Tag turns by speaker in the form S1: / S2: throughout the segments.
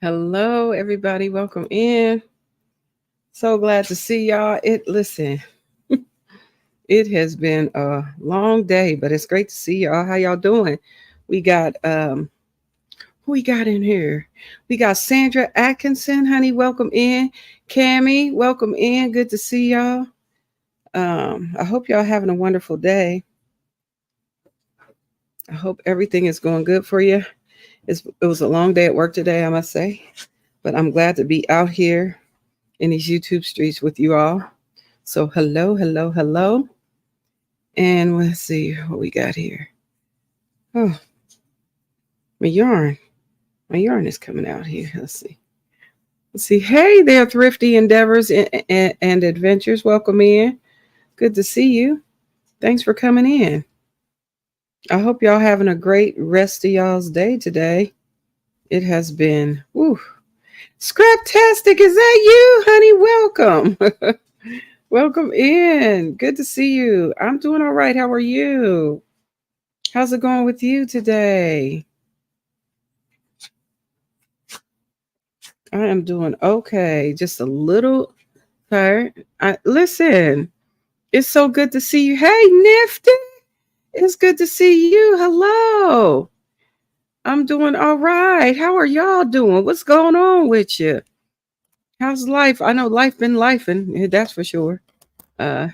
S1: Hello, everybody. Welcome in. So glad to see y'all. Listen, it has been a long day, but it's great to see y'all. How y'all doing? We got who we got in here? We got Sandra Atkinson, honey. Welcome in. Cammy, welcome in. Good to see y'all. I hope y'all having a wonderful day. I hope everything is going good for you. It was a long day at work today, I must say, but I'm glad to be out here in these YouTube streets with you all. So hello, hello, hello. And let's see what we got here. Oh, my yarn. My yarn is coming out here. Let's see. Let's see. Hey there, Thrifty Endeavors and Adventures. Welcome in. Good to see you. Thanks for coming in. I hope y'all having a great rest of y'all's day today. It has been, woo. Scraptastic, is that you, honey? Welcome. Welcome in. Good to see you. I'm doing all right. How are you? How's it going with you today? I am doing okay. Just a little tired. Listen, it's so good to see you. Hey, Nifty. It's good to see you. Hello. I'm doing all right. How are y'all doing? What's going on with you? How's life? I know life been lifing. That's for sure. Uh,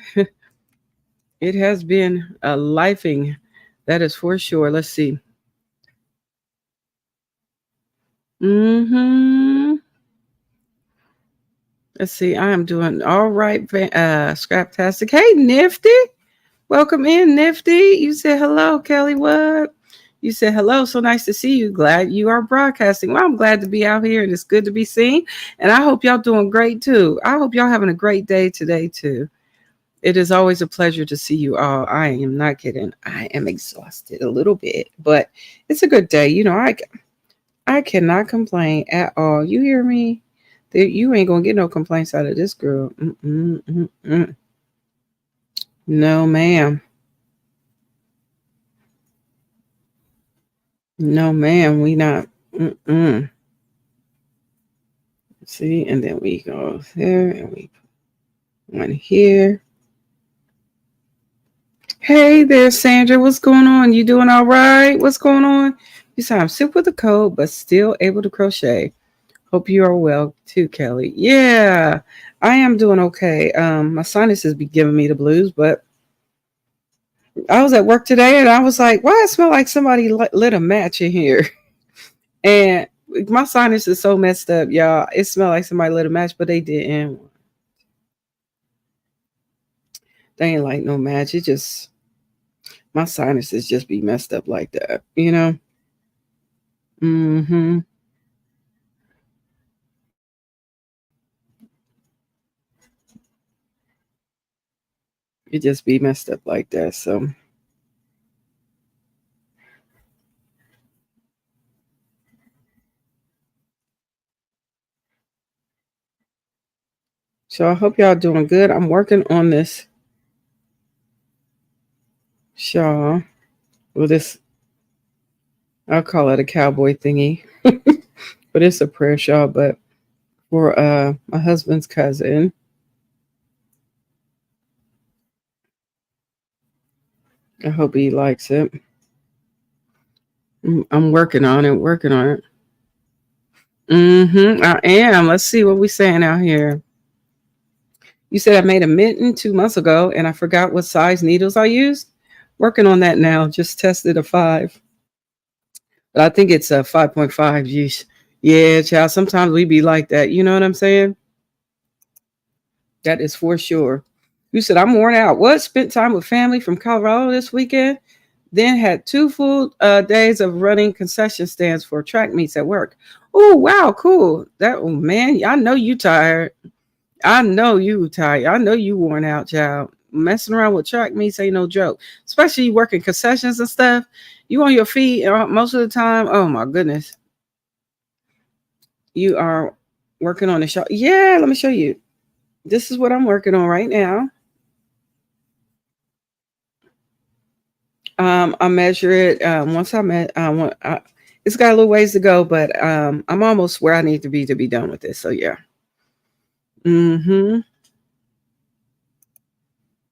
S1: it has been a lifing. That is for sure. Let's see. Mm-hmm. Let's see. I am doing all right. Scraptastic. Hey, Nifty. Welcome in, Nifty. You said hello, Kelly. What? You said hello. So nice to see you. Glad you are broadcasting. Well, I'm glad to be out here and it's good to be seen. And I hope y'all doing great too. I hope y'all having a great day today too. It is always a pleasure to see you all. I am not kidding. I am exhausted a little bit, but it's a good day. I cannot complain at all. You hear me? You ain't gonna get no complaints out of this girl. No, ma'am. No, ma'am. We not. Mm-mm. See, and then we go there, and we put one here. Hey there, Sandra. What's going on? You doing all right? What's going on? You said I'm sick with a cold, but still able to crochet. Hope you are well too, Kelly. Yeah, I am doing okay. My sinuses be giving me the blues, but I was at work today and I was like, why it smell like somebody lit a match in here? And my sinus is so messed up, y'all. It smelled like somebody lit a match, but they didn't. They ain't like no match. It just my sinuses just be messed up like that, you know? Mm-hmm. It just be messed up like that. So I hope y'all doing good. I'm working on this shawl. Well, this I'll call it a cowboy thingy, but it's a prayer shawl. But for my husband's cousin, I hope he likes it. I'm working on it. Working on it. I am. Let's see what we saying out here. You said I made a mitten 2 months ago, and I forgot what size needles I used. Working on that now. Just tested a 5, but I think it's a 5.5. Yeesh. Yeah, child. Sometimes we be like that. You know what I'm saying? That is for sure. You said I'm worn out. What? Spent time with family from Colorado this weekend. Then had 2 full days of running concession stands for track meets at work. Oh wow, cool. Oh man, I know you tired. I know you tired. I know you worn out, child. Messing around with track meets ain't no joke. Especially working concessions and stuff. You on your feet most of the time. Oh my goodness. You are working on the show. Yeah, let me show you. This is what I'm working on right now. I measure it once I met. it's got a little ways to go, but I'm almost where I need to be done with this. So yeah. Mm-hmm.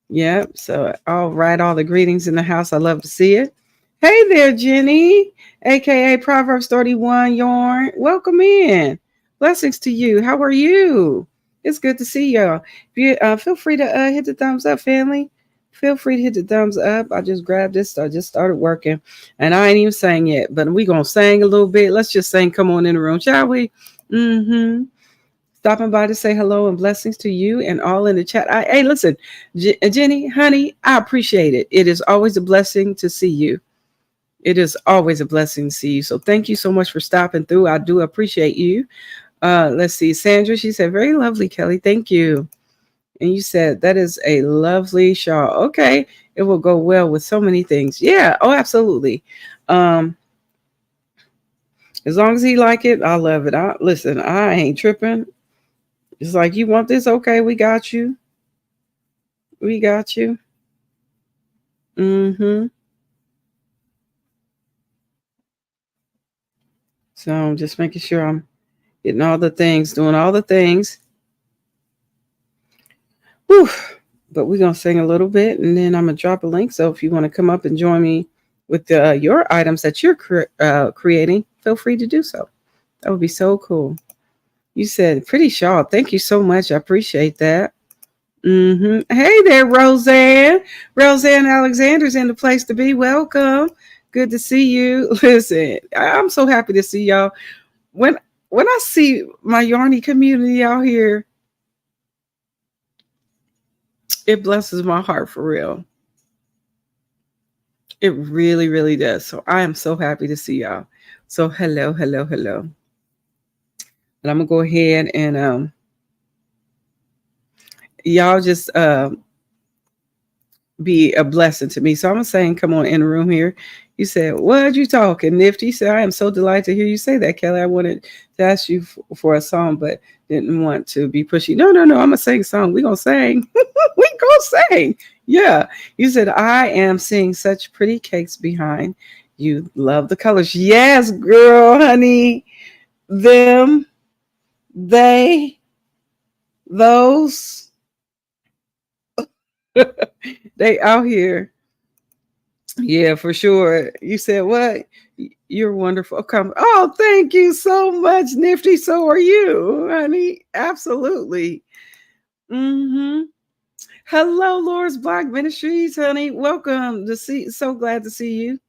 S1: Yep. So all right, all the greetings in the house. I love to see it. Hey there, Jenny, aka Proverbs 31 Yarn. Welcome in. Blessings to you. How are you? It's good to see y'all. If you feel free to hit the thumbs up, family. Feel free to hit the thumbs up. I just grabbed this. I just started working, and I ain't even sang yet, but we gonna sing a little bit. Let's just sing. Come on in the room, shall we? Mm-hmm. Stopping by to say hello and blessings to you and all in the chat. Hey, listen, Jenny, honey, I appreciate it. It is always a blessing to see you. It is always a blessing to see you. So thank you so much for stopping through. I do appreciate you. Let's see. Sandra, she said, very lovely, Kelly. Thank you. And you said, that is a lovely shawl. Okay. It will go well with so many things. Yeah. Oh, absolutely. As long as he like it, I love it. Listen, I ain't tripping. It's like, you want this? Okay, we got you. We got you. Mm-hmm. So I'm just making sure I'm getting all the things, doing all the things. Whew. But we're going to sing a little bit, and then I'm going to drop a link. So if you want to come up and join me with your items that you're creating, feel free to do so. That would be so cool. You said, pretty shawl. Thank you so much. I appreciate that. Mm-hmm. Hey there, Roseanne. Roseanne Alexander's in the place to be. Welcome. Good to see you. Listen, I'm so happy to see y'all. When I see my yarny community out here, it blesses my heart for real. It really, really does. So I am so happy to see y'all. So hello, hello, hello. And I'm gonna go ahead and y'all just be a blessing to me. So I'm saying, come on in the room here. You said, what you talking, Nifty? You said, I am so delighted to hear you say that, Kelly. I wanted to ask you for a song, but didn't want to be pushy. No. I'm gonna sing a song. We gonna sing. We gonna sing. Yeah. You said, I am seeing such pretty cakes behind you. Love the colors. Yes, girl, honey. Them, they, those, they out here. Yeah, for sure. You said what? You're wonderful. Come. Oh, thank you so much, Nifty. So are you, honey. Absolutely. Mm-hmm. Hello, Lord's Black Ministries, honey. Welcome to see. So glad to see you.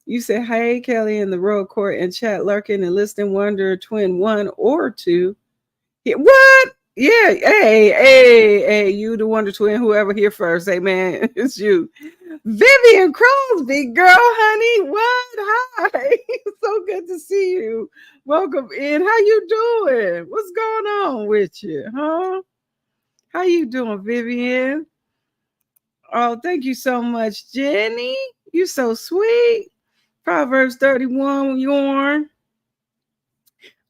S1: You said, hey, Kelly in the royal court and chat lurking and listening wonder twin 1 or 2. Yeah, what? Yeah. Hey, you the wonder twin, whoever here first. Hey man, it's you. Vivian Crosby, girl, honey. What? Hi. So good to see you. Welcome in. How you doing? What's going on with you? Huh? How you doing, Vivian? Oh, thank you so much, Jenny. You so sweet. Proverbs 31, yarn.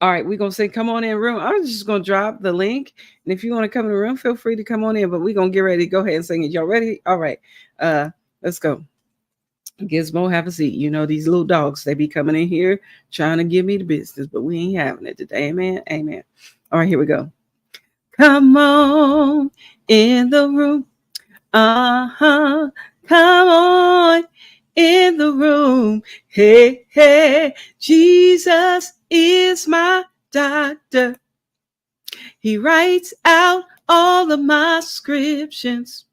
S1: All right, we're gonna say come on in room. I'm just gonna drop the link. And if you want to come in the room, feel free to come on in. But we're gonna get ready to go ahead and sing it. Y'all ready? All right. Let's go. Gizmo, have a seat. You know, these little dogs, they be coming in here trying to give me the business, but we ain't having it today. Amen. Amen. All right, here we go. Come on in the room. Uh-huh. Come on in the room. Hey, Jesus is my doctor. He writes out all of my scriptions,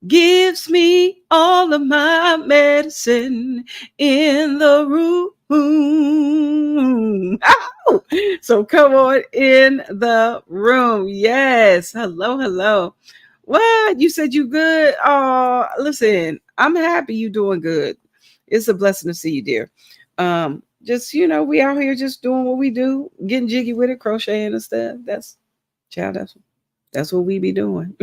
S1: gives me all of my medicine in the room. Ow! So come on in the room. Yes. Hello. What? You said you good? Oh, listen, I'm happy you doing good. It's a blessing to see you, dear. Just, we out here just doing what we do, getting jiggy with it, crocheting and stuff. That's what we be doing.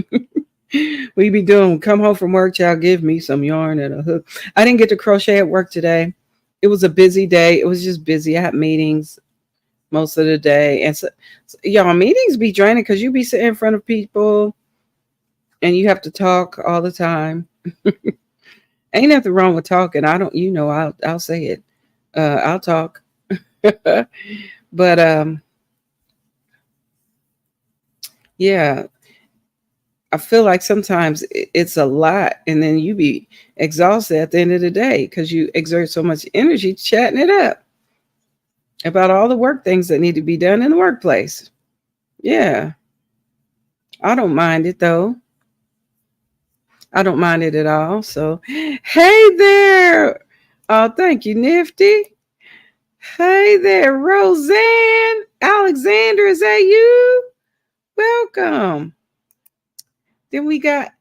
S1: We be doing. Come home from work, child, give me some yarn and a hook. I didn't get to crochet at work today. It was a busy day. It was just busy. I had meetings most of the day. And so y'all, meetings be draining because you be sitting in front of people and you have to talk all the time. Ain't nothing wrong with talking. I don't, I'll say it. I'll talk. But yeah, I feel like sometimes it's a lot, and then you be exhausted at the end of the day because you exert so much energy chatting it up about all the work things that need to be done in the workplace. Yeah, I don't mind it though. I don't mind it at all. So, hey there. Oh, thank you, Nifty. Hey there, Roseanne. Alexander, is that you? Welcome. Then we got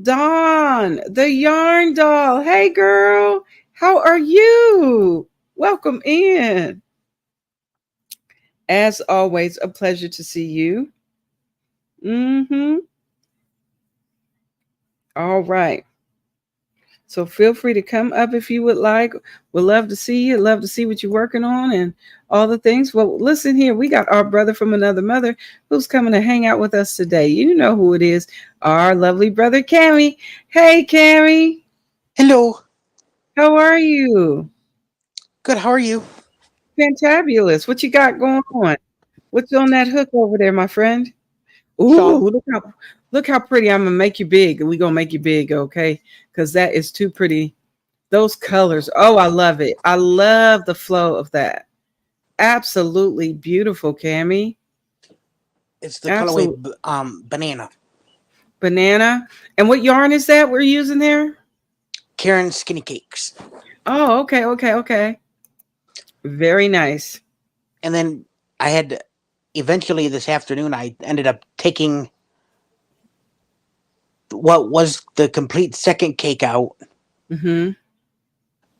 S1: Dawn, the yarn doll. Hey, girl. How are you? Welcome in. As always, a pleasure to see you. Mm-hmm. All right. So feel free to come up if you would like. We'd love to see you. Love to see what you're working on and all the things. Well, listen here. We got our brother from another mother who's coming to hang out with us today. You know who it is. Our lovely brother, Cammy. Hey, Cammy.
S2: Hello.
S1: How are you?
S2: Good. How are you?
S1: Fantabulous. What you got going on? What's on that hook over there, my friend?
S2: Shawl.
S1: Ooh, look how pretty. I'm gonna make you big. We gonna make you big, okay? Because that is too pretty. Those colors. Oh, I love it. I love the flow of that. Absolutely beautiful, Cammy.
S2: It's the colorway
S1: Absolute
S2: banana.
S1: banana. And what yarn is that we're using there?
S2: Karen skinny cakes.
S1: Oh, okay, okay, okay. Very nice.
S2: And then I had eventually this afternoon I ended up taking what was the complete second cake out
S1: Mm-hmm.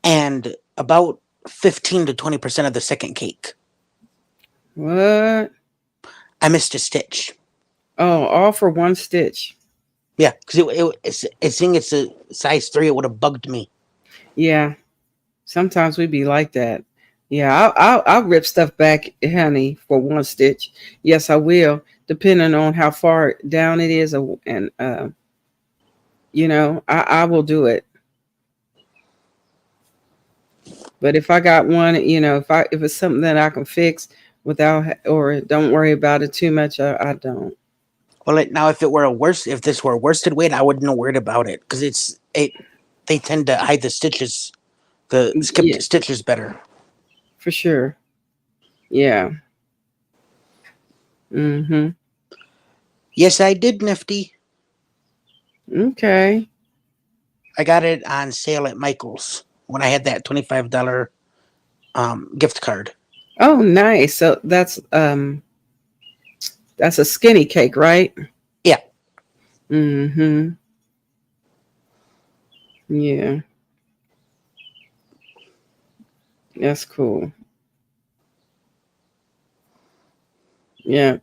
S2: and about 15 to 20% of the second cake.
S1: What?
S2: I missed a stitch.
S1: Oh, all for one stitch.
S2: Yeah, because it's seeing it's a size 3, it would have bugged me.
S1: Yeah. Sometimes we be like that. Yeah, I'll rip stuff back, honey, for one stitch. Yes, I will, depending on how far down it is, and I will do it. But if I got one, if it's something that I can fix without or don't worry about it too much, I don't.
S2: Well, now if this were a worsted weight, I wouldn't have worried about it because they tend to hide the stitches, the
S1: Yeah,
S2: skipped stitches better.
S1: for sure. Yeah. Mhm.
S2: Yes, I did, Nifty.
S1: Okay.
S2: I got it on sale at Michael's when I had that $25 gift card.
S1: Oh, nice. So that's a skinny cake, right?
S2: Yeah,
S1: Mhm. Yeah. That's cool. Yeah.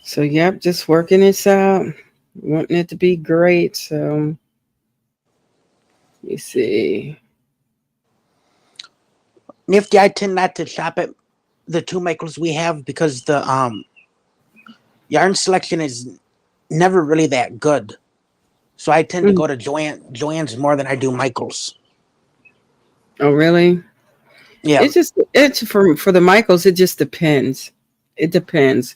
S1: So yep, just working this out, wanting it to be great. So let me see.
S2: Nifty. I tend not to shop at the two Michaels we have because the yarn selection is never really that good. So I tend to
S1: Mm.
S2: go to Joann's more than I do Michael's.
S1: Oh really?
S2: Yeah,
S1: It's for the Michaels. It just depends. It depends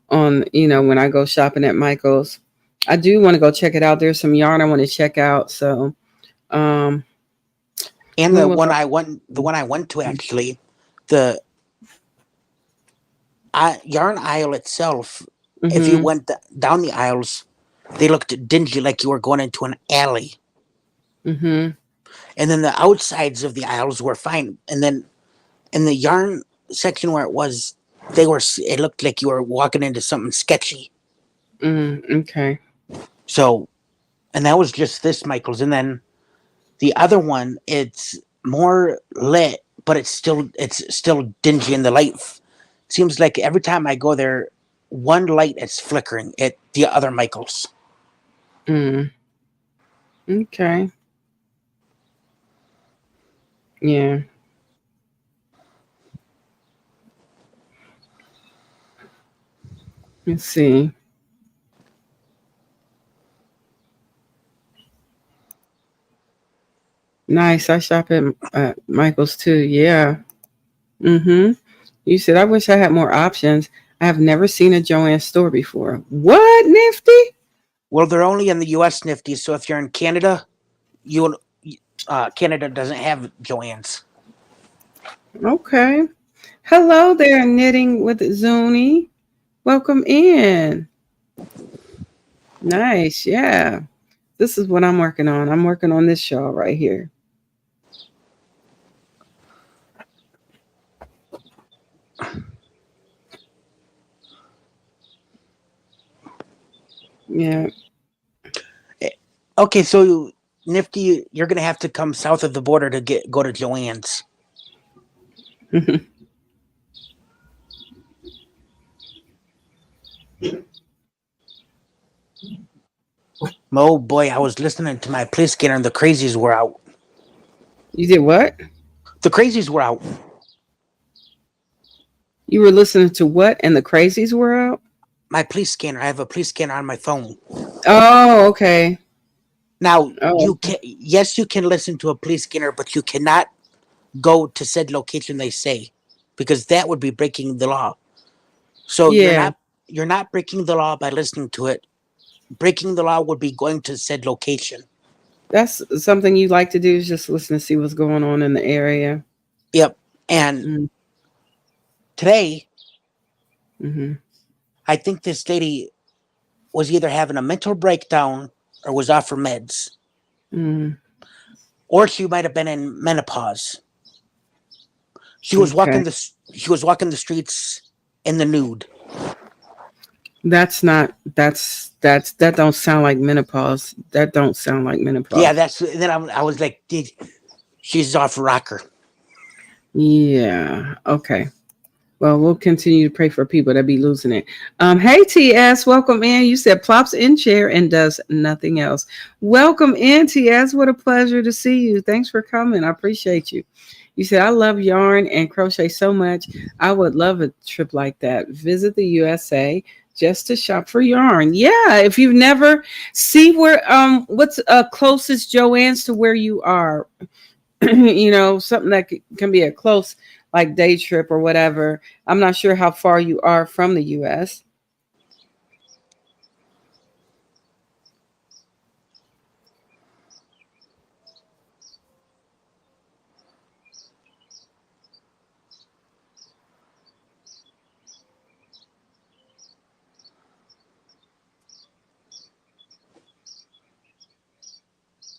S1: on when I go shopping at Michaels. I do want to go check it out. There's some yarn I want to check out. So um,
S2: and
S1: when will I?
S2: the one I went to actually, the yarn aisle itself. If you
S1: Mm-hmm.
S2: went down the aisles, they looked dingy, like you were going into an alley.
S1: Mm-hmm.
S2: And then the outsides of the aisles were fine. And then in the yarn section where it was, it looked like you were walking into something sketchy.
S1: Mm-hmm. Okay.
S2: So, and that was just this Michael's. And then the other one, it's more lit, but it's still dingy, and the light seems like every time I go there, one light is flickering at the other Michael's.
S1: Mm. Okay. Yeah. Let's see. Nice. I shop at Michael's too. Yeah. Mm-hmm. You said, I wish I had more options. I have never seen a Joanne store before. What, Nifty?
S2: Well, they're only in the U.S. Nifty, so if you're in Canada, you Canada doesn't have Joanne's.
S1: Okay. Hello there, Knitting with Zuni. Welcome in. Nice. Yeah. This is what I'm working on. I'm working on this shawl right here. Yeah.
S2: Okay, so Nifty, you're gonna have to come south of the border to go to Joanne's. Oh boy, I was listening to my police scanner and the crazies were out.
S1: You did what?
S2: The crazies were out.
S1: You were listening to what? And the crazies were out?
S2: My police scanner. I have a police scanner on my phone.
S1: Oh, okay.
S2: Now
S1: Oh,
S2: you can yes, you can listen to a police scanner, but you cannot go to said location they say, because that would be breaking the law. So
S1: yeah.
S2: you're not breaking the law by listening to it. Breaking the law would be going to said location.
S1: That's something you like to do is just listen to see what's going on in the area.
S2: Yep. And
S1: Mm,
S2: today,
S1: mm-hmm.
S2: I think this lady was either having a mental breakdown or was off her meds,
S1: Mm,
S2: or she might have been in menopause. She was
S1: okay.
S2: walking the she was walking the streets in the nude.
S1: That don't sound like menopause. That don't sound like
S2: Yeah,
S1: menopause.
S2: that's then I was like, she's off rocker.
S1: Yeah. Okay. Well, we'll continue to pray for people that be losing it. Hey TS, welcome in. You said plops in chair and does nothing else. Welcome in, TS. What a pleasure to see you. Thanks for coming. I appreciate you. You said I love yarn and crochet so much. I would love a trip like that. Visit the USA just to shop for yarn. Yeah, if you've never see where what's closest Joanne's to where you are. Something that can be a close like day trip or whatever. I'm not sure how far you are from the US.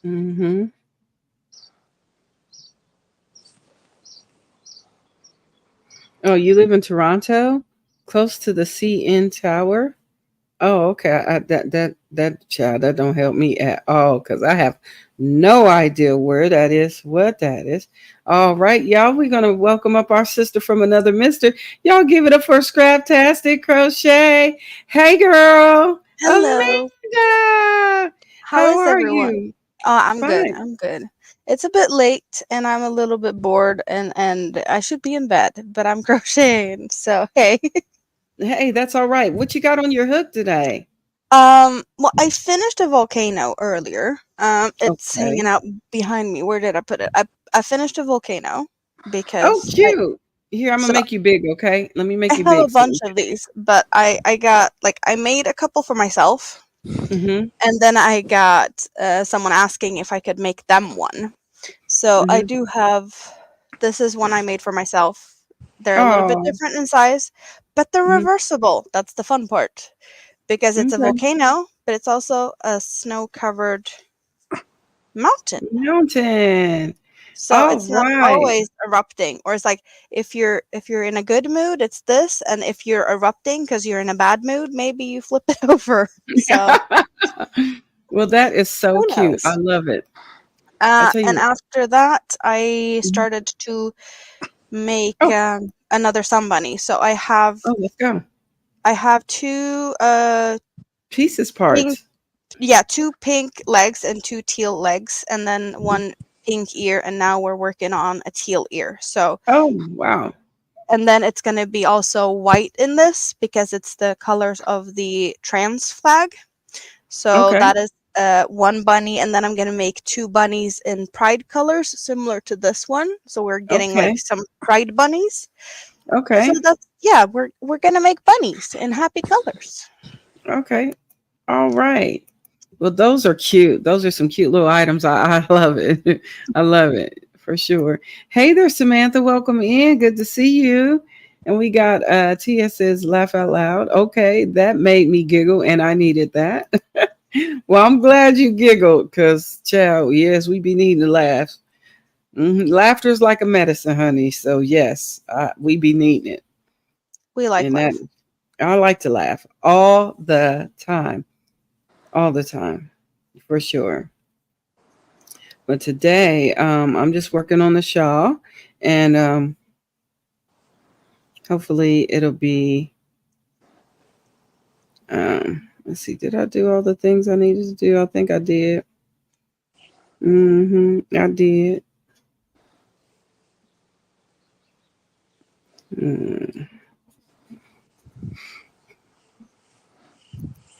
S1: Mm-hmm. Oh, you live in Toronto, close to the CN Tower. Oh, okay. That child that don't help me at all because I have no idea where that is, what that is. All right, y'all. We're gonna welcome up our sister from another mister. Y'all give it up for Scraptastic Crochet. Hey, girl,
S3: Hello.
S1: Amanda.
S3: How
S1: How
S3: is
S1: are
S3: everyone?
S1: you?
S3: I'm good.
S1: Fine.
S3: I'm good. It's a bit late and I'm a little bit bored and I should be in bed, but I'm crocheting. So, hey.
S1: Hey, that's all right. What you got on your hook today?
S3: Well, I finished a volcano earlier. It's hanging
S1: Okay.
S3: out behind me. Where did I put it? I finished a volcano
S1: Oh,
S3: because
S1: cute. Here, I'm gonna
S3: so
S1: make you big, okay? Let me make
S3: I
S1: you
S3: have a
S1: big. So,
S3: bunch of these, but I got like I made a couple for myself
S1: mm-hmm,
S3: and then I got someone asking if I could make them one. So I
S1: mm-hmm.
S3: do have this is one I made for myself. They're a little bit
S1: Oh,
S3: different in size, but they're
S1: mhm.
S3: reversible. That's the fun part. Because it's a
S1: Okay.
S3: volcano, but it's also a snow-covered mountain.
S1: Mountain.
S3: So
S1: All
S3: it's not
S1: right.
S3: always erupting. Or it's like if you're in a good mood, it's this, and if you're erupting because you're in a bad mood, maybe you flip it over. So
S1: Well, that is so
S3: who
S1: cute. I
S3: knows?
S1: love it. I tell
S3: And
S1: you.
S3: after that, I
S1: Mhm.
S3: started to make
S1: Oh,
S3: another sunbunny. So
S1: oh, let's go.
S3: I have two
S1: Pieces
S3: pink
S1: parts.
S3: yeah, two pink legs and two teal legs, and then
S1: Mhm.
S3: one pink ear, and now we're working on a teal ear. So
S1: Oh, wow.
S3: and then it's gonna be also white in this because it's the colors of the trans flag. So
S1: Okay.
S3: one bunny, and then I'm gonna make 2 bunnies in pride colors, similar to this one. So we're getting
S1: Okay.
S3: like some pride bunnies. So
S1: Okay.
S3: that's, yeah, we're gonna make bunnies in happy colors.
S1: Okay. All right. Well, those are cute. Those are some cute little items. I love it. I love it for sure. Hey there, Samantha. Welcome in. Good to see you. And we got TS says laugh out loud. Okay, that made me giggle, and I needed that. Well, I'm glad you giggled, because, child, yes, we be needing to laugh. Laughter is like a medicine, honey. So yes, we be needing it,
S3: We like
S1: and that
S3: life.
S1: I like to laugh all the time, for sure. But today, I'm just working on the shawl, and hopefully it'll be. Let's see, did I do all the things I needed to do? I think I did. I did. Mm.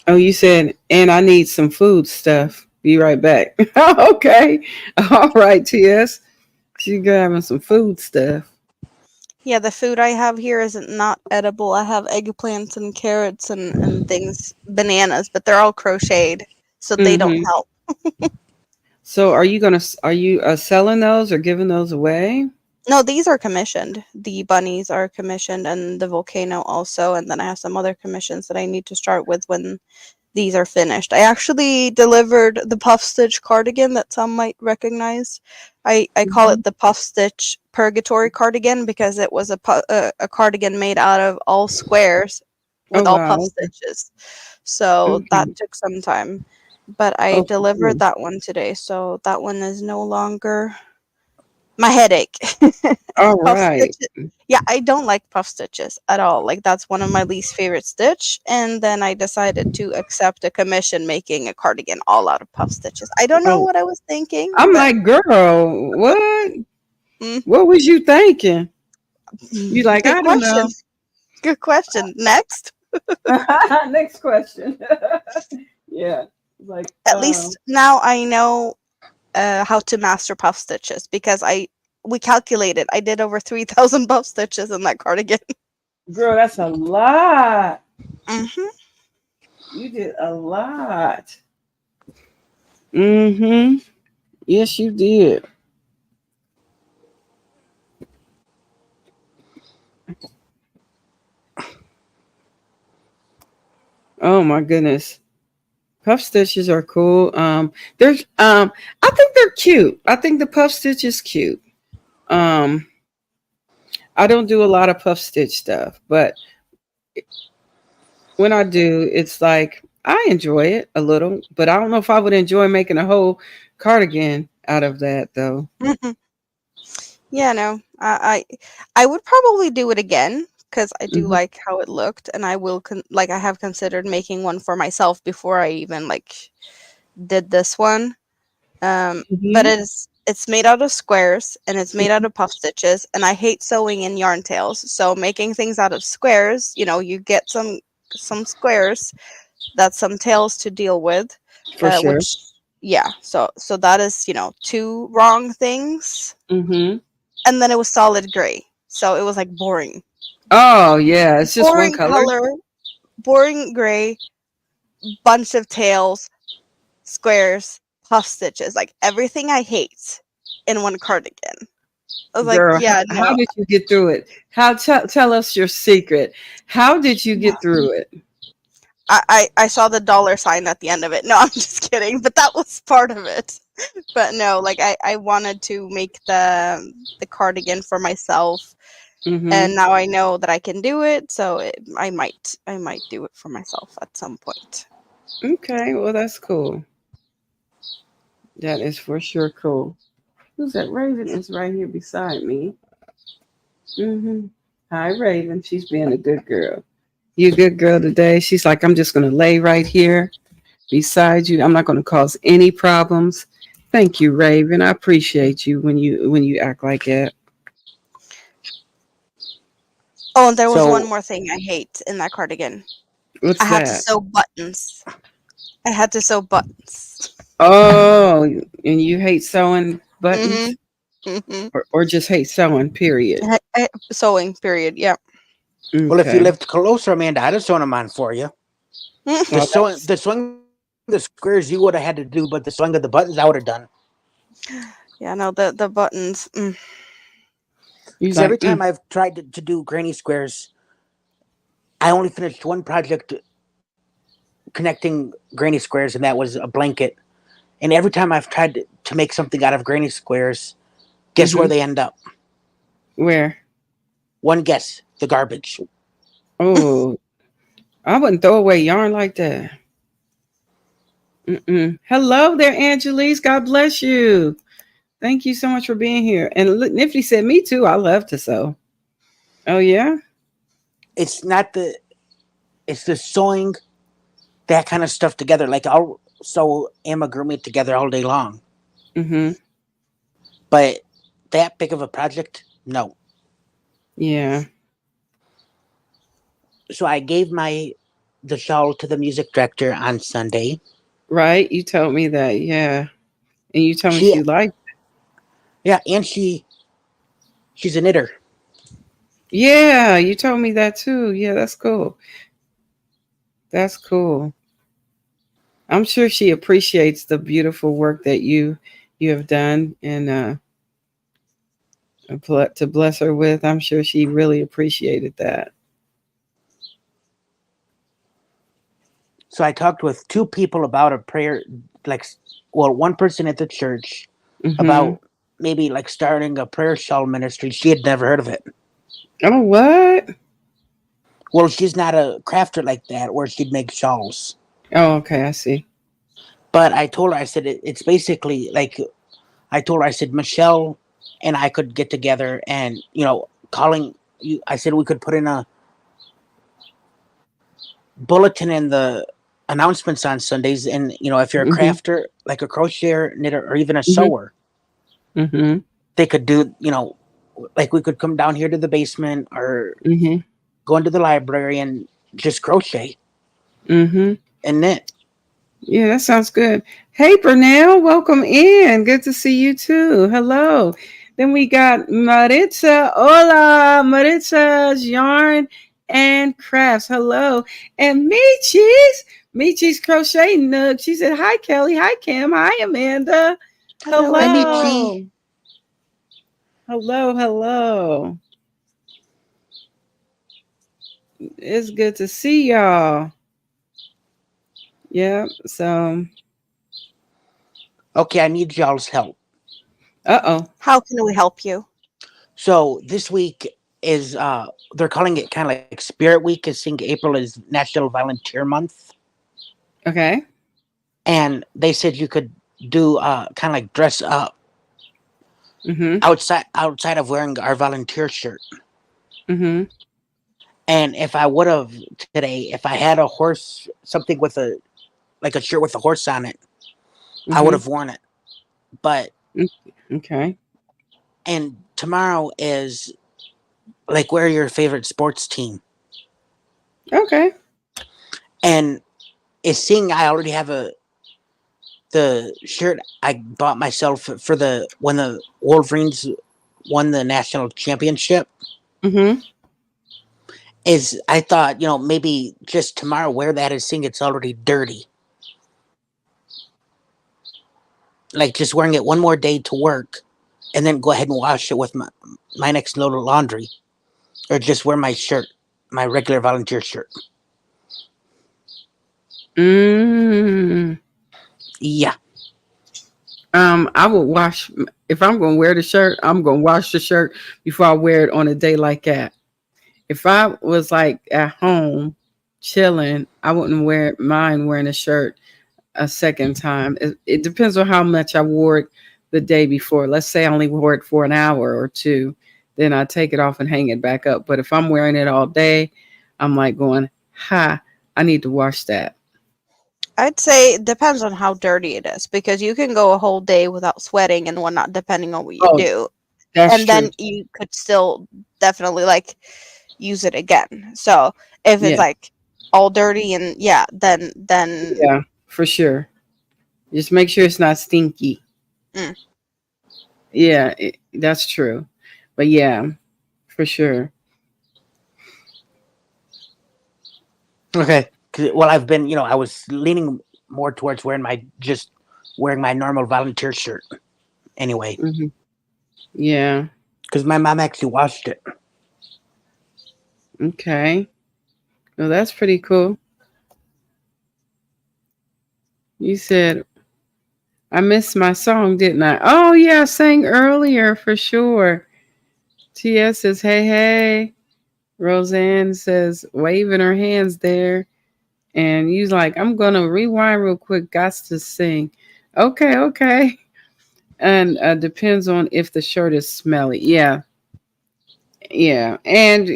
S1: Oh, you said, and I need some food stuff. Be right back. Okay. All right, TS. She's grabbing some food stuff.
S3: Yeah, the food I have here isn't not edible. I have eggplants and carrots and things, bananas, but they're all crocheted, so they don't
S1: hmm
S3: help.
S1: So, are you selling those or giving those away?
S3: No, these are commissioned. The bunnies are commissioned, and the volcano also. And then I have some other commissions that I need to start with when these are finished. I actually delivered the puff stitch cardigan that some might recognize. I call
S1: Mhm.
S3: it the puff stitch purgatory cardigan because it was a cardigan made out of all squares
S1: Oh
S3: with all puff
S1: wow.
S3: stitches. So that
S1: Okay.
S3: took some time. But I
S1: Oh,
S3: delivered
S1: cool.
S3: that one today, so that one is no longer my headache.
S1: All
S3: Puff
S1: right.
S3: stitches. Yeah, I don't like puff stitches at all. Like that's one of my least favorite stitch. And then I decided to accept a commission making a cardigan all out of puff stitches. I don't know
S1: Oh,
S3: what I was thinking,
S1: I'm
S3: but
S1: like, girl, what?
S3: mm,
S1: What was you thinking? You like,
S3: good
S1: I don't
S3: question.
S1: know.
S3: Good question. Next,
S1: Next question. Yeah. Like,
S3: at least now I know how to master puff stitches because we calculated. I did over 3,000 puff stitches in that cardigan.
S1: girl, that's a lot.
S3: hmm
S1: You did a lot. Mm-hmm. Yes, you did. Oh my goodness. Puff stitches are cool. There's I think they're cute. I think the puff stitch is cute. Um, I don't do a lot of puff stitch stuff, but when I do, it's like I enjoy it a little, but I don't know if I would enjoy making a whole cardigan out of that though.
S3: Yeah, no, I would probably do it again because I do
S1: hmm
S3: like how it looked, and I will like I have considered making one for myself before I even like did this one. But
S1: hmm
S3: it's made out of squares and it's made out of puff stitches, and I hate sewing in yarn tails. So making things out of squares, you get some squares, that's some tails to deal with,
S1: For sure.
S3: which yeah, so that is two wrong things,
S1: hmm
S3: and then it was solid gray, so it was like boring,
S1: Oh yeah, it's just one
S3: boring
S1: color.
S3: color, boring gray, bunch of tails, squares, puff stitches, like everything I hate in one cardigan. I was like,
S1: Girl,
S3: yeah,
S1: how
S3: no.
S1: did you get through it? How tell us your secret. How did you get through it?
S3: I saw the dollar sign at the end of it. No, I'm just kidding, but that was part of it. But no, like I wanted to make the cardigan for myself,
S1: hmm
S3: and now I know that I can do it, so I might do it for myself at some point.
S1: Okay, well that's cool. That is for sure cool. Who's that? Raven is right here beside me. hmm Hi, Raven. She's being a good girl. You a good girl today? She's like, I'm just gonna lay right here beside you. I'm not gonna cause any problems. Thank you, Raven. I appreciate you when you act like that.
S3: Oh, and there was one
S2: So
S3: more thing I hate in that cardigan.
S1: What's
S3: I have to
S1: that?
S3: sew buttons. I had to sew buttons.
S1: Oh, and you hate sewing buttons,
S3: Mhm. Mhm.
S1: or just hate sewing? Period.
S3: Sewing. Period. Yeah.
S2: Well, if you
S1: Okay.
S2: lived closer, Amanda, I'd have sewn them on for you.
S1: Well, that's
S2: The sewing the squares you would have had to do, but the sewing of the buttons I would have done.
S3: Yeah. No. The buttons.
S1: you
S2: Because every
S1: like.
S2: time I've tried to do granny squares, I only finished one project connecting granny squares, and that was a blanket. And every time I've tried to make something out of granny squares, guess where
S1: Mm-hmm.
S2: they end up?
S1: Where?
S2: One guess: the garbage.
S1: Oh, I wouldn't throw away yarn like that. Mm-mm. Hello there, Angelise. God bless you. Thank you so much for being here. And look, Nifty said, "Me too. I love to sew." Oh yeah.
S2: It's not the it's the sewing that kind of stuff together. Like I'll sew amigurumi together all day long,
S1: Mm-hmm.
S2: but that big of a project, no.
S1: Yeah.
S2: So I gave the shawl to the music director on Sunday.
S1: Right. You told me that. Yeah. And you told me
S2: She
S1: she liked.
S2: Yeah, and she's a knitter.
S1: Yeah. You told me that too. Yeah. That's cool. That's cool. I'm sure she appreciates the beautiful work that you have done, and to bless her with. I'm sure she really appreciated that.
S2: So I talked with two people about a prayer, like, well, one person at the church
S1: Mm-hmm.
S2: about maybe like starting a prayer shawl ministry. She had never heard of it.
S1: Oh, what?
S2: Well, she's not a crafter like that where she'd make shawls.
S1: Oh, okay. I see.
S2: But I told her, I said, it's basically like, I told her, I said, Michelle and I could get together and, calling you, I said, we could put in a bulletin in the announcements on Sundays. And, if you're a
S1: Mm-hmm.
S2: crafter, like a crocheter, knitter, or even a
S1: Mm-hmm.
S2: sewer,
S1: Mm-hmm.
S2: they could do, like we could come down here to the basement or
S1: Mm-hmm.
S2: go into the library and just crochet
S1: Mm-hmm.
S2: and knit.
S1: Yeah, that sounds good. Hey, Burnell, welcome in. Good to see you too. Hello. Then we got Maritza. Hola, Maritza's Yarn and Crafts. Hello. And Michi's Crochet Nook. She said, hi, Kelly. Hi, Kim. Hi, Amanda.
S3: Hello,
S2: Hi,
S3: everyone.
S2: Michi.
S1: Hello. Hello, hello. It's good to see y'all. Yeah, so,
S2: Okay, I need y'all's help.
S1: uh-oh.
S3: How can we help you?
S2: So this week is they're calling it kind of like Spirit Week, because seeing April is National Volunteer Month,
S1: Okay.
S2: and they said you could do kind of like dress up
S1: Mm-hmm.
S2: outside of wearing our volunteer shirt.
S1: Mm-hmm.
S2: And if I would have today, if I had a horse, something with a shirt with a horse on it, I would
S1: Mm-hmm.
S2: have worn it. But
S1: Okay.
S2: and tomorrow is like wear your favorite sports team,
S1: Okay.
S2: and is seeing I already have the shirt I bought myself for the when the Wolverines won the national championship.
S1: Mm-hmm.
S2: Is I thought maybe just tomorrow wear that and seeing it's already dirty, like just wearing it one more day to work, and then go ahead and wash it with my next load of laundry, or just wear my shirt, my regular volunteer shirt.
S1: Mm.
S2: Yeah.
S1: I would wash if I'm gonna wear the shirt, I'm gonna wash the shirt before I wear it on a day like that. If I was like at home chilling, I wouldn't mind wearing a shirt a second time. It depends on how much I wore it the day before. Let's say I only wore it for an hour or two, then I take it off and hang it back up. But if I'm wearing it all day, I'm like going, I need to wash that.
S3: I'd say it depends on how dirty it is because you can go a whole day without sweating and whatnot, depending on what you
S1: Oh,
S3: do.
S1: that's
S3: And
S1: true.
S3: then you could still definitely like use it again. So if it's
S1: Yeah.
S3: like all dirty and yeah, then
S1: Yeah. for sure. Just make sure it's not stinky.
S3: Mm.
S1: Yeah, that's true. But yeah, for sure.
S2: Okay. Well, I've been, I was leaning more towards wearing my normal volunteer shirt anyway,
S1: Hmm. Yeah.
S2: because my mom actually washed it.
S1: Okay. Well, that's pretty cool. You said I missed my song, didn't I? Oh yeah, I sang earlier for sure. TS says, "Hey, hey." Roseanne says, waving her hands there, and he's like, "I'm gonna rewind real quick. Got to sing." Okay, okay. And depends on if the shirt is smelly. Yeah, yeah, and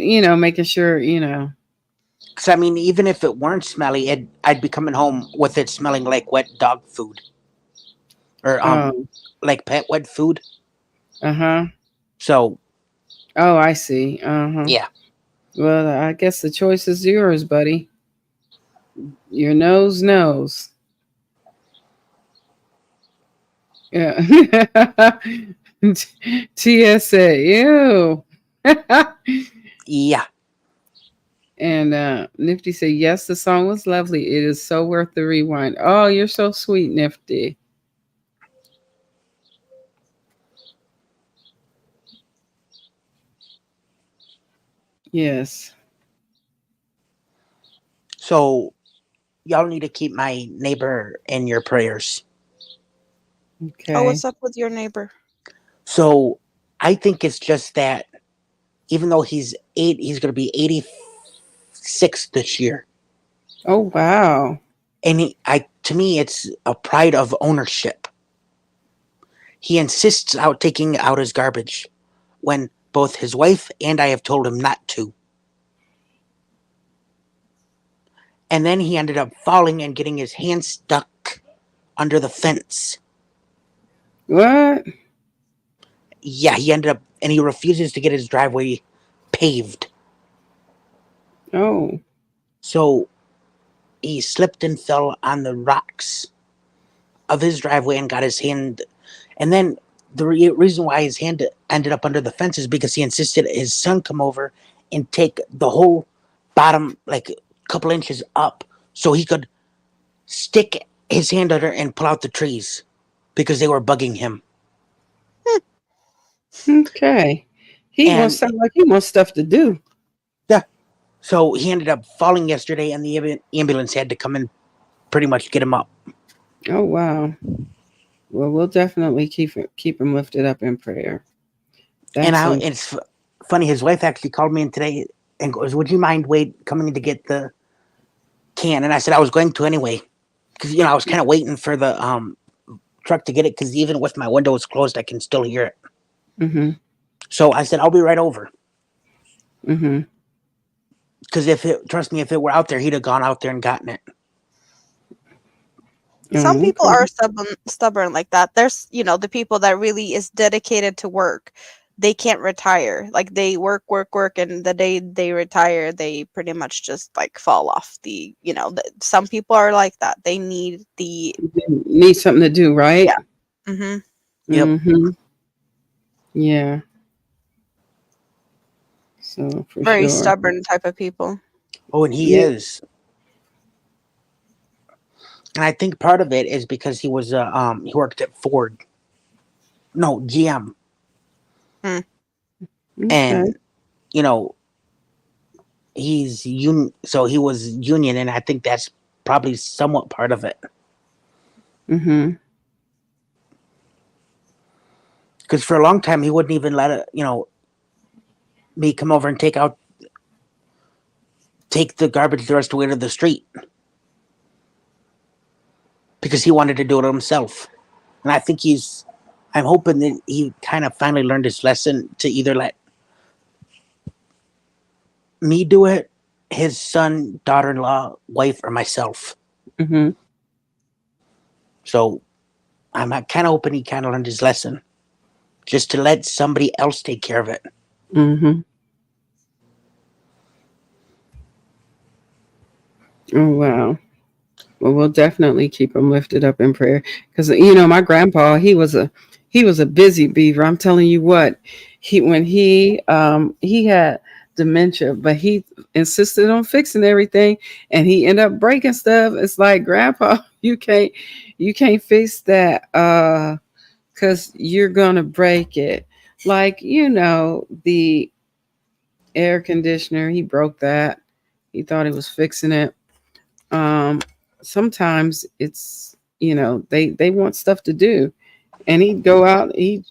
S1: making sure
S2: Because, I mean, even if it weren't smelly, I'd be coming home with it smelling like wet dog food or
S1: Oh,
S2: like pet wet food.
S1: uh-huh.
S2: So,
S1: Oh, I see. Uh-huh.
S2: yeah.
S1: Well, I guess the choice is yours, buddy. Your nose knows. Yeah. TSA. Ew.
S2: Yeah.
S1: And Nifty said, yes, the song was lovely. It is so worth the rewind. Oh, you're so sweet, Nifty. Yes.
S2: So, y'all need to keep my neighbor in your prayers.
S3: Oh,
S1: Okay.
S3: what's up with your neighbor?
S2: So, I think it's just that even though he's going to be 86 this year.
S1: Oh, wow.
S2: And to me, it's a pride of ownership. He insists out taking out his garbage when both his wife and I have told him not to. And then he ended up falling and getting his hand stuck under the fence.
S1: What?
S2: Yeah, he ended up, and he refuses to get his driveway paved.
S1: Oh.
S2: So he slipped and fell on the rocks of his driveway and got his hand. And then the reason why his hand ended up under the fence is because he insisted his son come over and take the whole bottom, like a couple inches up, so he could stick his hand under and pull out the trees because they were bugging him.
S1: Okay. He wants
S2: And
S1: sound like he wants stuff to do.
S2: yeah, so he ended up falling yesterday, and the ambulance had to come and pretty much get him up.
S1: Oh, wow. Well, we'll definitely keep him lifted up in prayer.
S2: And
S1: That's some.
S2: it's funny. His wife actually called me in today and goes, "Would you mind coming in to get the can?" And I said I was going to anyway because I was kind of waiting for the truck to get it because even with my windows closed, I can still hear it.
S1: Mm-hmm.
S2: So I said I'll be right over
S1: Mm-hmm.
S2: because trust me, if it were out there, he'd have gone out there and gotten it.
S3: Some people
S1: Okay.
S3: are stubborn like that. There's, the people that really is dedicated to work. They can't retire. Like they work, and the day they retire, they pretty much just like fall off some people are like that. They need the
S1: Need something to do, right?
S3: yeah. Mm-hmm.
S2: Yep.
S1: Mm-hmm. Yeah. So for
S3: Very
S1: sure.
S3: stubborn type of people.
S2: Oh, and he
S1: Yeah.
S2: is. And I think part of it is because he worked at Ford. No, GM.
S3: Hmm.
S1: Okay.
S2: And, you know, he's union, so he was union, and I think that's probably somewhat part of it.
S1: Mm-hmm.
S2: Because for a long time, he wouldn't even let me come over and take the garbage the rest of the way to the street because he wanted to do it himself. And I think I'm hoping that he kind of finally learned his lesson to either let me do it, his son, daughter-in-law, wife, or myself.
S1: Mm-hmm.
S2: So I'm kind of hoping he kind of learned his lesson, just to let somebody else take care of it.
S1: Mm-hmm. Oh wow. Well, we'll definitely keep him lifted up in prayer because my grandpa he was a busy beaver. I'm telling you what, he had dementia, but he insisted on fixing everything, and he ended up breaking stuff. It's like, Grandpa, you can't fix that because you're gonna break it. Like, the air conditioner, he broke that. He thought he was fixing it. um Sometimes it's, they want stuff to do, and he'd go out, he'd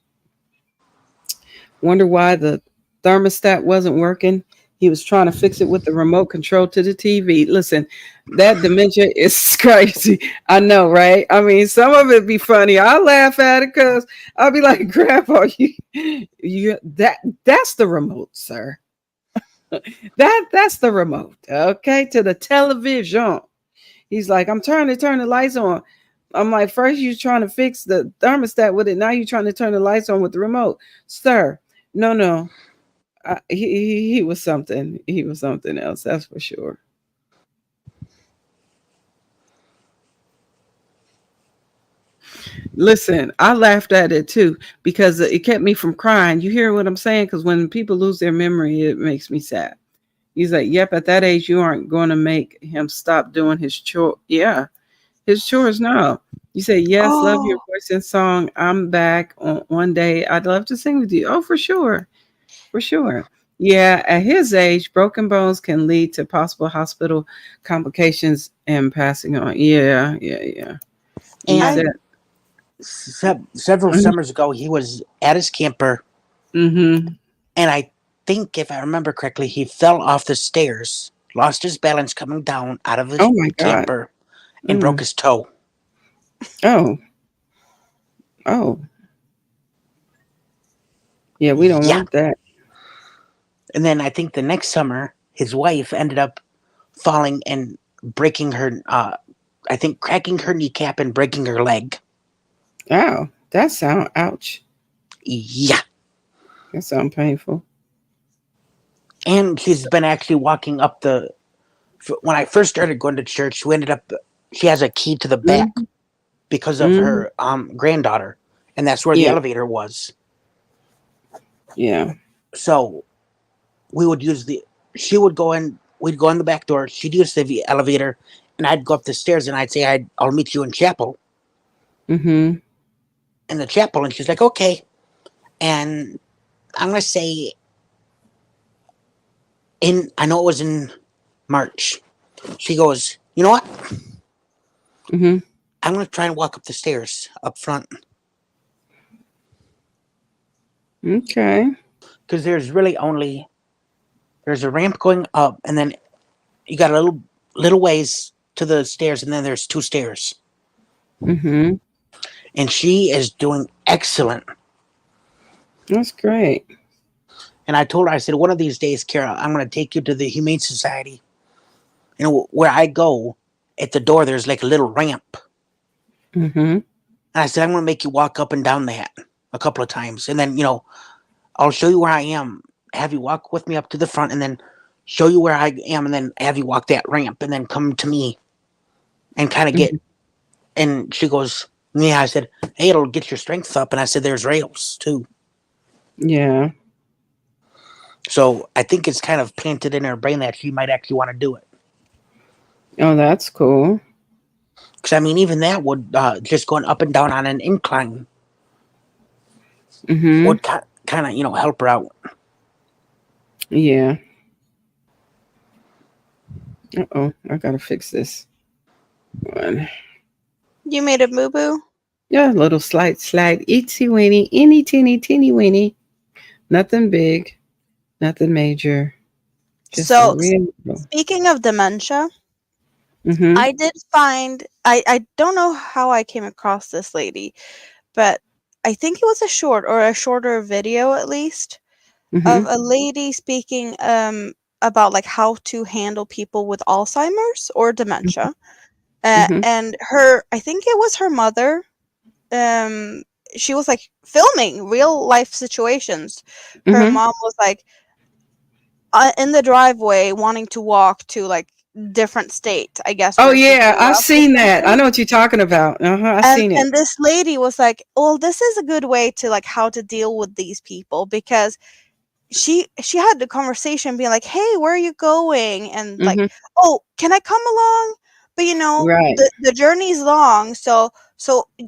S1: wonder why the thermostat wasn't working. He was trying to fix it with the remote control to the TV. Listen, that dementia is crazy. I know, right? I mean, some of it be funny. I laugh at it because I'll be like, Grandpa, that's the remote, sir. That's the remote, okay, to the television. He's like, I'm trying to turn the lights on. I'm like, first you trying to fix the thermostat with it. Now you trying to turn the lights on with the remote, sir. No, no. He was something. He was something else. That's for sure. Listen, I laughed at it too because it kept me from crying. You hear what I'm saying? Because when people lose their memory, it makes me sad. He's like, yep, at that age, you aren't going to make him stop doing his chore. Yeah, his chores now. You say, yes, love your
S3: Oh,
S1: voice and song. I'm back on one day. I'd love to sing with you. Oh, for sure. For sure. Yeah, at his age, broken bones can lead to possible hospital complications and passing on. Yeah, yeah, yeah. He
S3: I
S1: said,
S2: And several summers ago, he was at his camper,
S1: mm-hmm.
S2: and I think, if I remember correctly, he fell off the stairs, lost his balance coming down out of
S1: Oh
S2: his
S1: my God.
S2: camper, and broke
S1: Mm.
S2: his toe.
S1: Oh, oh. Yeah, we don't
S2: Yeah.
S1: want that.
S2: And then I think the next summer, his wife ended up falling and breaking her, I think cracking her kneecap and breaking her leg.
S1: Oh, that sound, ouch.
S2: Yeah.
S1: That sound painful.
S2: And she's been actually walking up when I first started going to church, she has a key to the back
S1: Mm-hmm.
S2: because of
S1: Mm-hmm.
S2: her granddaughter. And that's where the
S1: Yeah,
S2: elevator was.
S1: yeah.
S2: So we would use she would go in, we'd go in the back door, she'd use the elevator, and I'd go up the stairs and I'd say, I'll meet you in chapel,
S1: Mm-hmm.
S2: in the chapel. And she's like, okay. And I'm going to say, I know it was in March. She goes, you know what?
S1: Mm-hmm.
S2: I'm going to try and walk up the stairs up front
S1: Okay.
S2: because there's a ramp going up, and then you got a little ways to the stairs, and then there's two stairs.
S1: Mm-hmm.
S2: And she is doing excellent.
S1: That's great.
S2: And I told her, I said, one of these days, Kara, I'm going to take you to the Humane Society. Where I go, at the door, there's like a little ramp.
S1: Mm-hmm.
S2: And I said, I'm going to make you walk up and down that a couple of times. And then, I'll show you where I am, have you walk with me up to the front, and then show you where I am, and then have you walk that ramp, and then come to me and kind of get.
S1: Mm-hmm.
S2: And she goes, yeah. I said, hey, it'll get your strength up. And I said, there's rails too.
S1: Yeah.
S2: So I think it's kind of planted in her brain that she might actually want to do it.
S1: Oh, that's cool.
S2: Because I mean, even that would just going up and down on an incline
S1: Mm-hmm.
S2: would kind of help her out.
S1: Yeah. Uh-oh. I gotta fix this one.
S3: you made a boo boo.
S1: Yeah, little slide, itsy weeny, any teeny, teeny weeny. Nothing big, nothing major. Just a
S3: So
S1: real.
S3: speaking of dementia,
S1: Mm-hmm.
S3: I did find I don't know how I came across this lady, but I think it was a shorter video at least of
S1: Mm-hmm.
S3: a lady speaking about like how to handle people with Alzheimer's or dementia.
S1: Mm-hmm.
S3: And I think it was her mother. Um, she was like filming real life situations. Her
S1: Mm-hmm.
S3: mom was like in the driveway wanting to walk to like different state, I guess,
S1: Oh
S3: versus
S1: yeah, I've
S3: Europe or
S1: seen that. I
S3: something.
S1: know what you're talking about. I've
S3: And
S1: seen it.
S3: and this lady was like, "Well, this is a good way to like how to deal with these people because she had the conversation being like, "Hey, where are you going?" And like,
S1: Hmm.
S3: "Oh, can I come along? But
S1: Right.
S3: the journey's long, so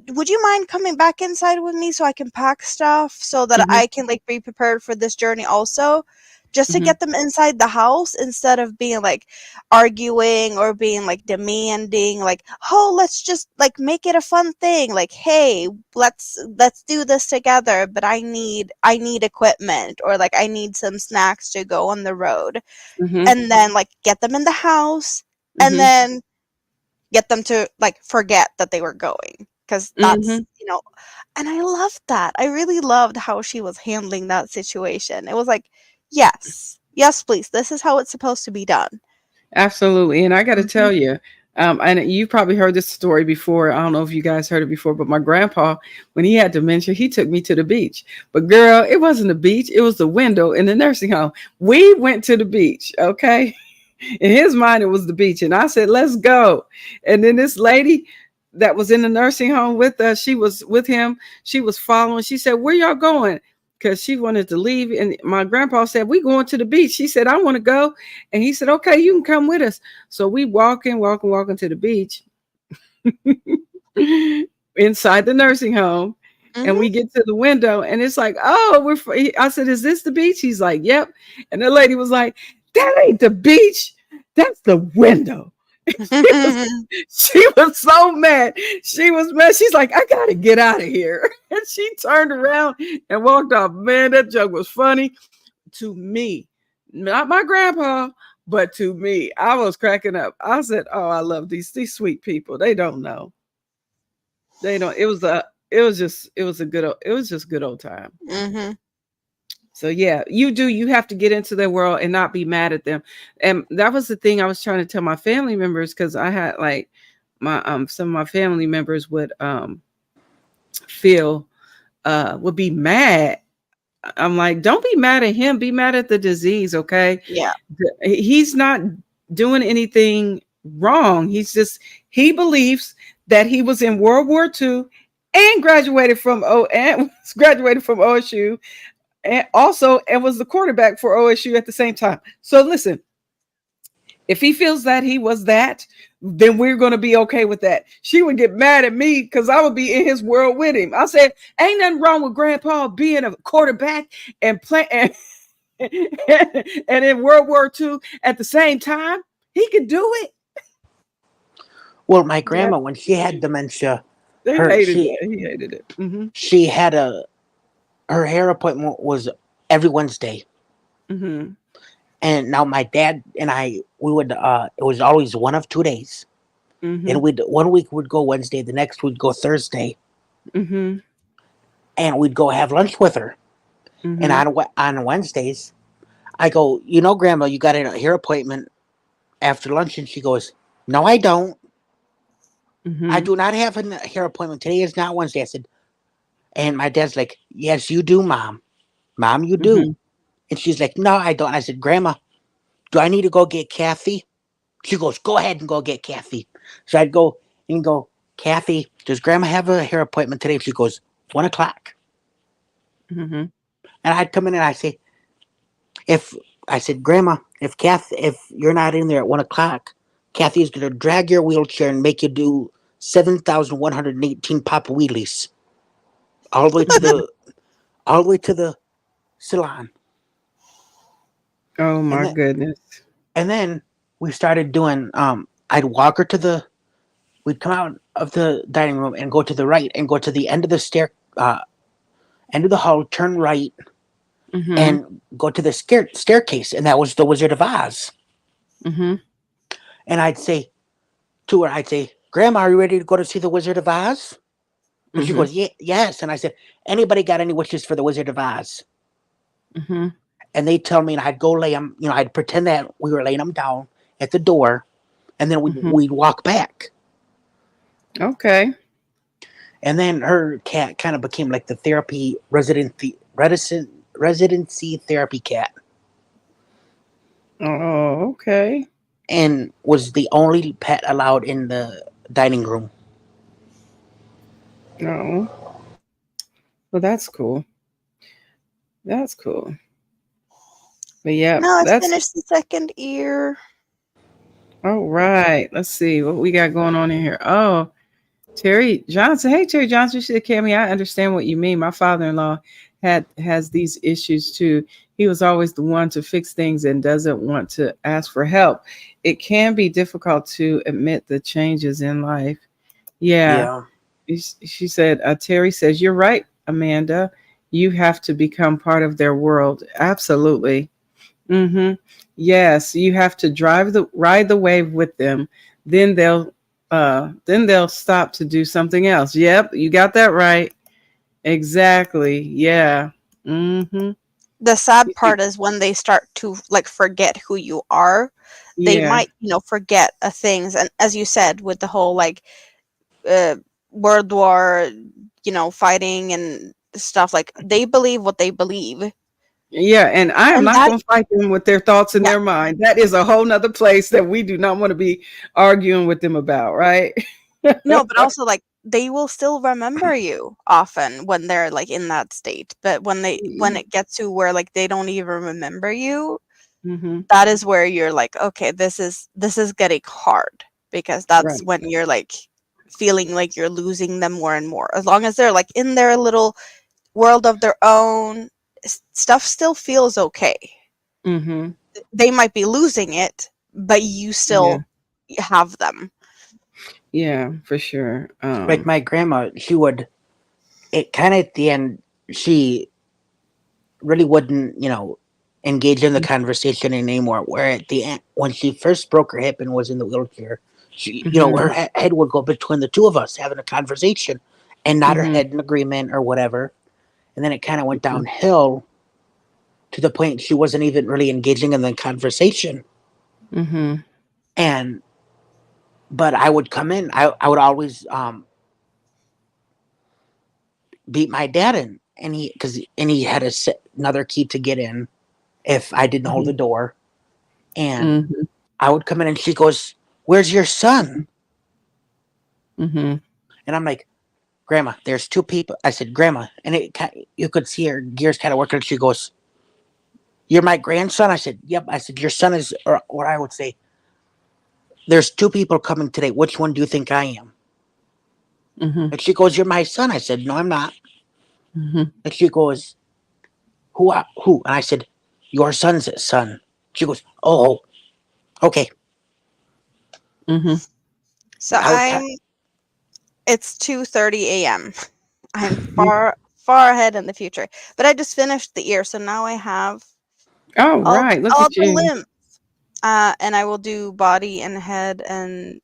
S3: would you mind coming back inside with me so I can pack stuff so that
S1: Hmm.
S3: I can like be prepared for this journey also?" Just to
S1: Hmm.
S3: get them inside the house instead of being like arguing or being like demanding like, "Oh, let's just like make it a fun thing. Like, hey, let's do this together, but I need equipment or like I need some snacks to go on the road."
S1: Hmm.
S3: And then like get them in the house and
S1: Hmm.
S3: then get them to like forget that they were going because that's
S1: Hmm.
S3: and I loved that. I really loved how she was handling that situation. It was like, yes, yes, please, this is how it's supposed to be done.
S1: Absolutely. And I got to
S3: Mhm.
S1: tell you, and you probably heard this story before. I don't know if you guys heard it before, but my grandpa, when he had dementia, he took me to the beach. But girl, it wasn't the beach, it was the window in the nursing home. We went to the beach, okay? In his mind, it was the beach. And I said, let's go. And then this lady that was in the nursing home with us, she was with him. She was following. She said, where y'all going? Because she wanted to leave. And my grandpa said, we going to the beach. She said, I want to go. And he said, okay, you can come with us. So we walking to the beach inside the nursing home. And
S3: Mhm.
S1: we get to the window and it's like, oh, I said, is this the beach? He's like, yep. And the lady was like, that ain't the beach. That's the window. She was, she was so mad. She was mad. She's like, I gotta get out of here. And she turned around and walked off. Man, that joke was funny to me. Not my grandpa, but to me. I was cracking up. I said, oh, I love these sweet people. They don't know. They don't. It was just good old time.
S3: Mhm.
S1: So yeah, you have to get into their world and not be mad at them. And that was the thing I was trying to tell my family members because I had like my some of my family members feel would be mad. I'm like, don't be mad at him, be mad at the disease, okay?
S3: Yeah.
S1: He's not doing anything wrong. He believes that he was in World War II and graduated from OSU and was the quarterback for OSU at the same time. So listen, if he feels that he was that, then we're going to be okay with that. She would get mad at me because I would be in his world with him. I said, ain't nothing wrong with grandpa being a quarterback and play and in World War II at the same time. He could do it.
S2: Well, my
S1: Yeah,
S2: grandma, when she had dementia,
S1: they
S2: her
S1: hated
S2: she
S1: that. He hated it. Hmm.
S2: she had a her hair appointment was every Wednesday.
S1: Hmm.
S2: And now my dad and I, we would it was always one of 2 days.
S1: Hmm.
S2: And we'd one week would go Wednesday, the next we'd go Thursday,
S1: Hmm.
S2: and we'd go have lunch with her. And
S1: Hmm.
S2: on Wednesdays, I go, Grandma, you got a hair appointment after lunch, and she goes, No, I don't. I
S1: Hmm.
S2: do not have a hair appointment. Today is not Wednesday. I said, and my dad's like, Yes, you do, Mom. Mom, you do.
S1: Hmm.
S2: And she's like, No, I don't. I said, Grandma, do I need to go get Kathy? She goes, Go ahead and go get Kathy. So I'd go and go, Kathy, does Grandma have a hair appointment today? She goes, 1 o'clock.
S1: Hmm.
S2: And I'd come in and I say, if I said, Grandma, if you're not in there at 1 o'clock, Kathy's gonna drag your wheelchair and make you do 7,118 papa wheelies all the way to the all the way to the salon.
S1: Oh
S2: And
S1: my
S2: then
S1: goodness.
S2: and then we started doing I'd walk her to the we'd come out of the dining room and go to the right and go to the end of the end of the hall, turn right
S1: Hmm.
S2: and go to the staircase, and that was the Wizard of Oz.
S1: Hmm.
S2: And I'd say to her, I'd say, Grandma, are you ready to go to see the Wizard of Oz? And she
S1: Hmm.
S2: goes, yeah, yes. And I said, anybody got any wishes for the Wizard of Oz?
S1: Hmm.
S2: And they'd tell me, and I'd go lay them, I'd pretend that we were laying them down at the door, and then we'd,
S1: Hmm.
S2: we'd walk back.
S1: Okay.
S2: And then her cat kind of became like the residency therapy cat.
S1: Oh, okay.
S2: and was the only pet allowed in the dining room.
S1: Oh, well, that's cool. That's cool. But yeah,
S3: Now I
S1: that's
S3: finished the second ear.
S1: all right. Let's see what we got going on in here. Oh, Terry Johnson. Hey, Terry Johnson. She said, Cammy, I understand what you mean. My father-in-law has these issues too. He was always the one to fix things and doesn't want to ask for help. It can be difficult to admit the changes in life. Yeah.
S2: Yeah.
S1: She said, Terry says, you're right, Amanda. You have to become part of their world. Absolutely. Mm-hmm. Yes, you have to ride the wave with them. Then they'll stop to do something else. Yep, you got that right. Exactly. Yeah. Mm-hmm.
S3: The sad part is when they start to like forget who you are. They
S1: Yeah.
S3: might, forget things. And as you said, with the whole like uh, World War, fighting and stuff, like they believe what they believe.
S1: Yeah, and I am
S3: And
S1: not
S3: that,
S1: going to fight them with their thoughts in
S3: yeah,
S1: their mind. That is a whole nother place that we do not want to be arguing with them about, right?
S3: no, but also like they will still remember you often when they're like in that state. But when it gets to where like they don't even remember you,
S1: Mm-hmm.
S3: that is where you're like, okay, this is getting hard, because that's
S1: Right.
S3: when you're like feeling like you're losing them more and more. As long as they're like in their little world of their own, stuff still feels okay.
S1: Mm-hmm.
S3: They might be losing it, but you
S1: Yeah.
S3: still have them.
S1: Yeah, for sure.
S2: Like my grandma, she would, it kind of at the end, she really wouldn't, engage in the conversation anymore. Where at the end, when she first broke her hip and was in the wheelchair, she,
S1: Mm-hmm.
S2: her head would go between the two of us having a conversation, and not her
S1: Mm-hmm.
S2: head in agreement or whatever. And then it kind of went downhill to the point she wasn't even really engaging in the conversation.
S1: Mm-hmm.
S2: And but I would come in. I would always beat my dad in, and he had another key to get in if I didn't hold the door. And
S1: Mm-hmm.
S2: I would come in, and she goes, "Where's your son?"
S1: Mm-hmm.
S2: And I'm like, "Grandma, there's two people." I said, "Grandma," and you could see her gears kind of working. She goes, "You're my grandson." I said, "Yep." I said, "Your son is," or I would say, "There's two people coming today. Which one do you think I am?"
S1: Mm-hmm.
S2: And she goes, "You're my son." I said, "No, I'm not."
S1: Mm-hmm.
S2: And she goes, "Who? Who?" And I said, "Your son's son." She goes, "Oh, okay."
S1: Mm-hmm.
S3: So
S2: I would cut.
S3: it's 2:30 a.m. I'm
S1: Mm-hmm.
S3: far ahead in the future. But I just finished the ear, so now I have
S1: All
S3: all
S1: right. Look
S3: all
S1: at
S3: the
S1: you.
S3: limbs. And I will do body and head and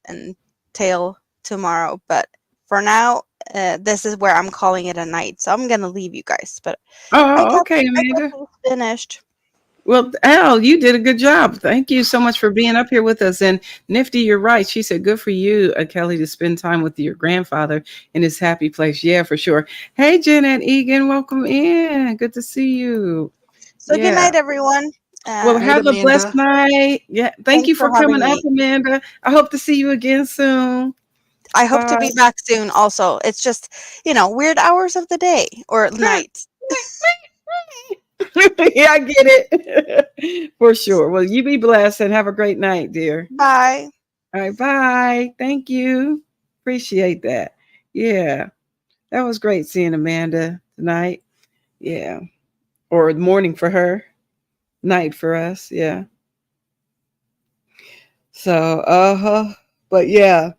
S3: tail tomorrow. But for now, this is where I'm calling it a night. So I'm gonna leave you guys. But I
S1: Oh,
S3: got
S1: okay,
S3: I got
S1: Amanda.
S3: these finished.
S1: Well, Al, you did a good job. Thank you so much for being up here with us. And Nifty, you're right. She said, good for you, Kelly, to spend time with your grandfather in his happy place. Yeah, for sure. Hey, Jen and Egan, welcome in. Good to see you.
S3: So good
S1: Yeah.
S3: night, everyone.
S1: Well,
S2: Night,
S1: have a blessed
S2: Amanda.
S1: night. Yeah. Thank
S3: Thanks
S1: you
S3: for
S1: for
S3: having
S1: coming up,
S3: me.
S1: Amanda. I hope to see you again soon.
S3: I hope to
S1: Bye.
S3: be back soon. Also, it's just weird hours of the day or night.
S1: Yeah, I get it. For sure. Well, you be blessed and have a great night, dear.
S3: Bye.
S1: All right, bye. Thank you. Appreciate that. Yeah, that was great seeing Amanda tonight. Yeah, or morning for her, night for us. Yeah. So, but yeah,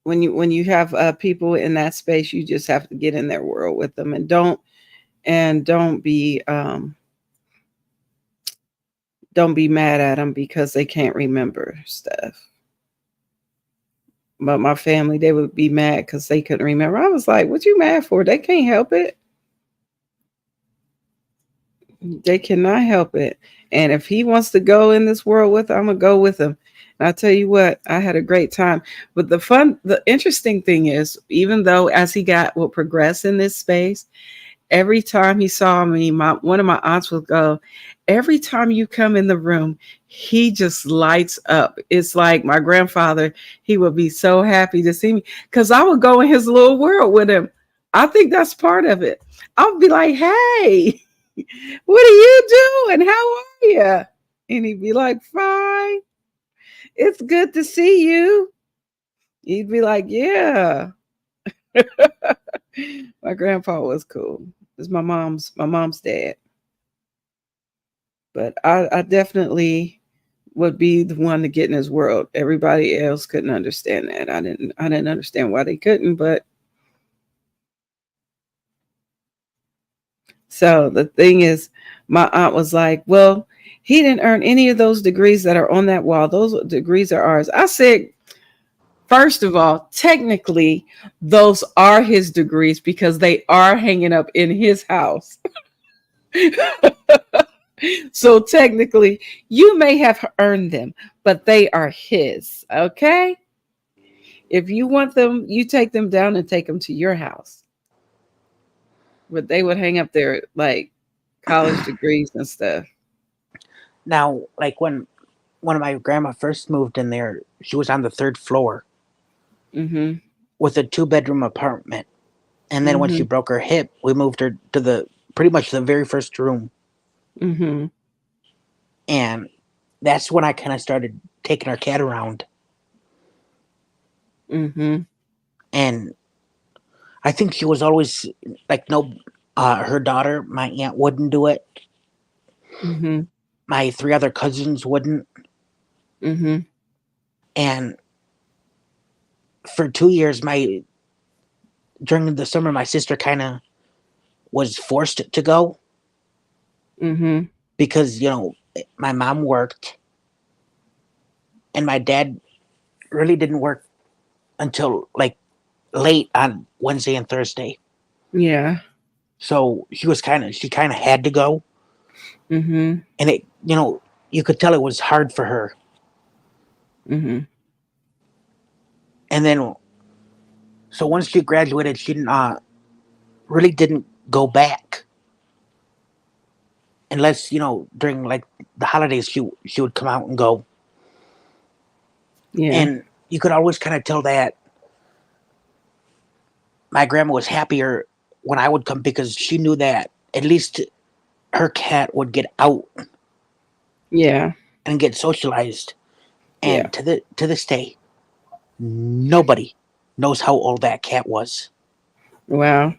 S1: when you have people in that space, you just have to get in their world with them, and don't be mad at them because they can't remember stuff. But my family, they would be mad because they couldn't remember. I was like, what you mad for? They can't help it. They cannot help it. And if he wants to go in this world with, I'm gonna go with him. And I tell you what, I had a great time. But the interesting thing is, even though as he will progress in this space, every time he saw me, one of my aunts would go, every time you come in the room, he just lights up. It's like my grandfather, he would be so happy to see me because I would go in his little world with him. I think that's part of it. I'll be like, hey, what are you doing? How are you? And he'd be like, fine. It's good to see you. He'd be like, yeah. My grandpa was cool. It's my mom's dad. But I definitely would be the one to get in his world. Everybody else couldn't understand that. I didn't understand why they couldn't, but so the thing is, my aunt was like, well, he didn't earn any of those degrees that are on that wall. Those degrees are ours. I said, first of all, technically, those are his degrees because they are hanging up in his house. So technically, you may have earned them, but they are his. Okay. If you want them, you take them down and take them to your house. But they would hang up their like college degrees and stuff.
S2: Now, like when my grandma first moved in there, she was on the third floor
S1: Mm-hmm.
S2: with a 2-bedroom apartment. And then when she
S1: Mm-hmm.
S2: broke her hip, we moved her to the pretty much the very first room.
S1: Mm-hmm.
S2: And that's when I kind of started taking our cat around.
S1: Mm-hmm.
S2: And I think she was always like, no, her daughter, my aunt, wouldn't do it.
S1: Mm-hmm.
S2: My 3 other cousins wouldn't.
S1: Mm-hmm.
S2: And for 2 years, during the summer, my sister kind of was forced to go
S1: Mm-hmm.
S2: because my mom worked and my dad really didn't work until like late on Wednesday and Thursday.
S1: Yeah.
S2: So she kind of had to go,
S1: Mm-hmm.
S2: and you could tell it was hard for her.
S1: Mm-hmm.
S2: And then, so once she graduated, she really didn't go back unless during like the holidays she would come out and go.
S1: Yeah.
S2: And you could always kind of tell that my grandma was happier when I would come because she knew that at least her cat would get out
S1: Yeah.
S2: and get socialized.
S1: Yeah.
S2: And to this day, nobody knows how old that cat was.
S1: Wow.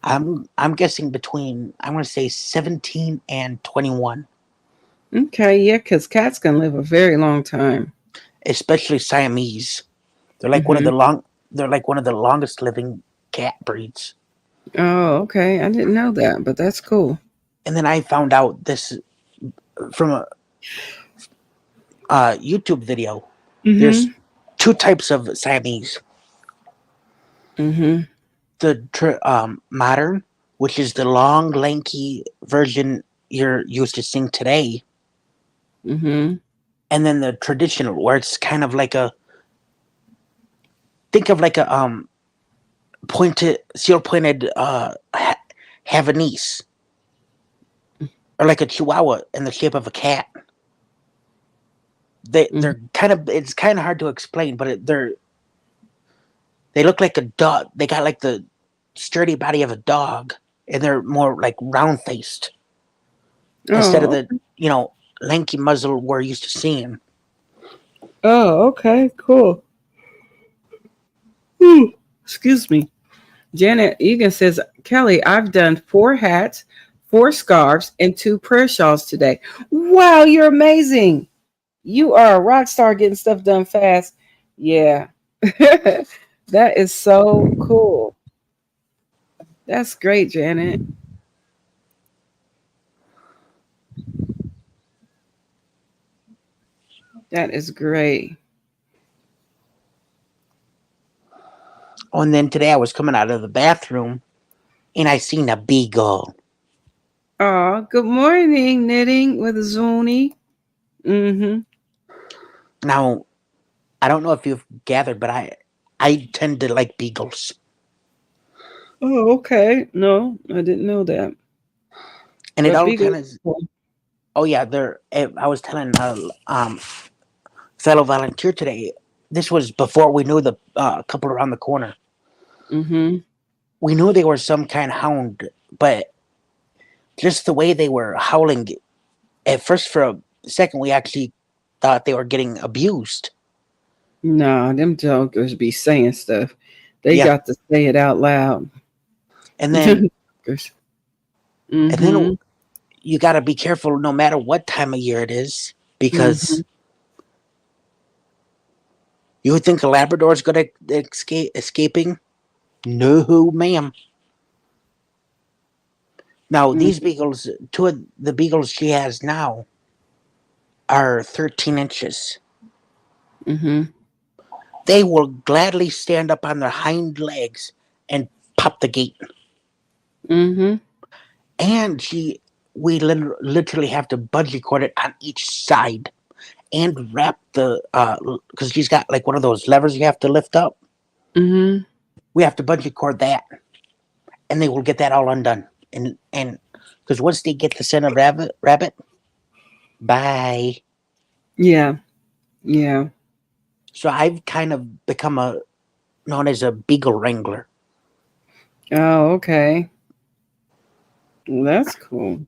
S2: I'm guessing between I'm gonna say 17 and 21,
S1: Okay. Yeah, because cats can live a very long time.
S2: especially Siamese. They're like
S1: Mm-hmm.
S2: they're like one of the longest living cat breeds.
S1: Oh, okay. I didn't know that, but that's cool.
S2: And then I found out this from a YouTube video. There's
S1: Mm-hmm.
S2: 2 types of Siamese.
S1: Mm-hmm.
S2: The modern, which is the long, lanky version you're used to seeing today,
S1: Mm-hmm.
S2: and then the traditional, where it's kind of like a think of like a pointed, seal pointed Havanese, or like a Chihuahua in the shape of a cat. They're kind of it's kind of hard to explain, but they look like a dog. They got like the sturdy body of a dog, and they're more like round faced instead of
S1: Oh.
S2: the lanky muzzle we're used to seeing.
S1: Oh. Okay. Cool. Ooh, excuse me. Janet Egan says, Kelly, I've done 4 hats, 4 scarves, and 2 prayer shawls today. Wow, you're amazing. You are a rock star getting stuff done fast. Yeah. That is so cool. That's great, Janet. That is great.
S2: Oh, and then today I was coming out of the bathroom and I seen a beagle.
S1: Oh, good morning, knitting with Zuni. Mm-hmm.
S2: Now, I don't know if you've gathered, but I tend to like beagles.
S1: Oh, okay. No, I didn't know that.
S2: And it
S1: But
S2: all
S1: beagle.
S2: kind of, oh yeah, there. I was telling fellow volunteer today. This was before we knew the couple around the corner.
S1: Mm-hmm.
S2: We knew they were some kind of hound, but just the way they were howling, at first for a second we actually thought they were getting abused.
S1: Nah, them jokers be saying stuff. They
S2: Yeah,
S1: got to say it out loud.
S2: and then and then
S1: Mm-hmm.
S2: you got to be careful no matter what time of year it is,
S1: Mm-hmm.
S2: because you would think a Labrador is good at escaping. No, ma'am. Now these beagles, two of the beagles she has now, are 13 inches.
S1: Mm-hmm.
S2: They will gladly stand up on their hind legs and pop the gate.
S1: Mm-hmm.
S2: And we literally have to bungee cord it on each side and wrap the because she's got like one of those levers you have to lift up.
S1: Mm-hmm.
S2: We have to bungee cord that, and they will get that all undone. And because once they get the scent of rabbit, bye.
S1: Yeah. Yeah.
S2: So I've kind of become a known as a beagle wrangler.
S1: Oh, okay. Well, that's cool.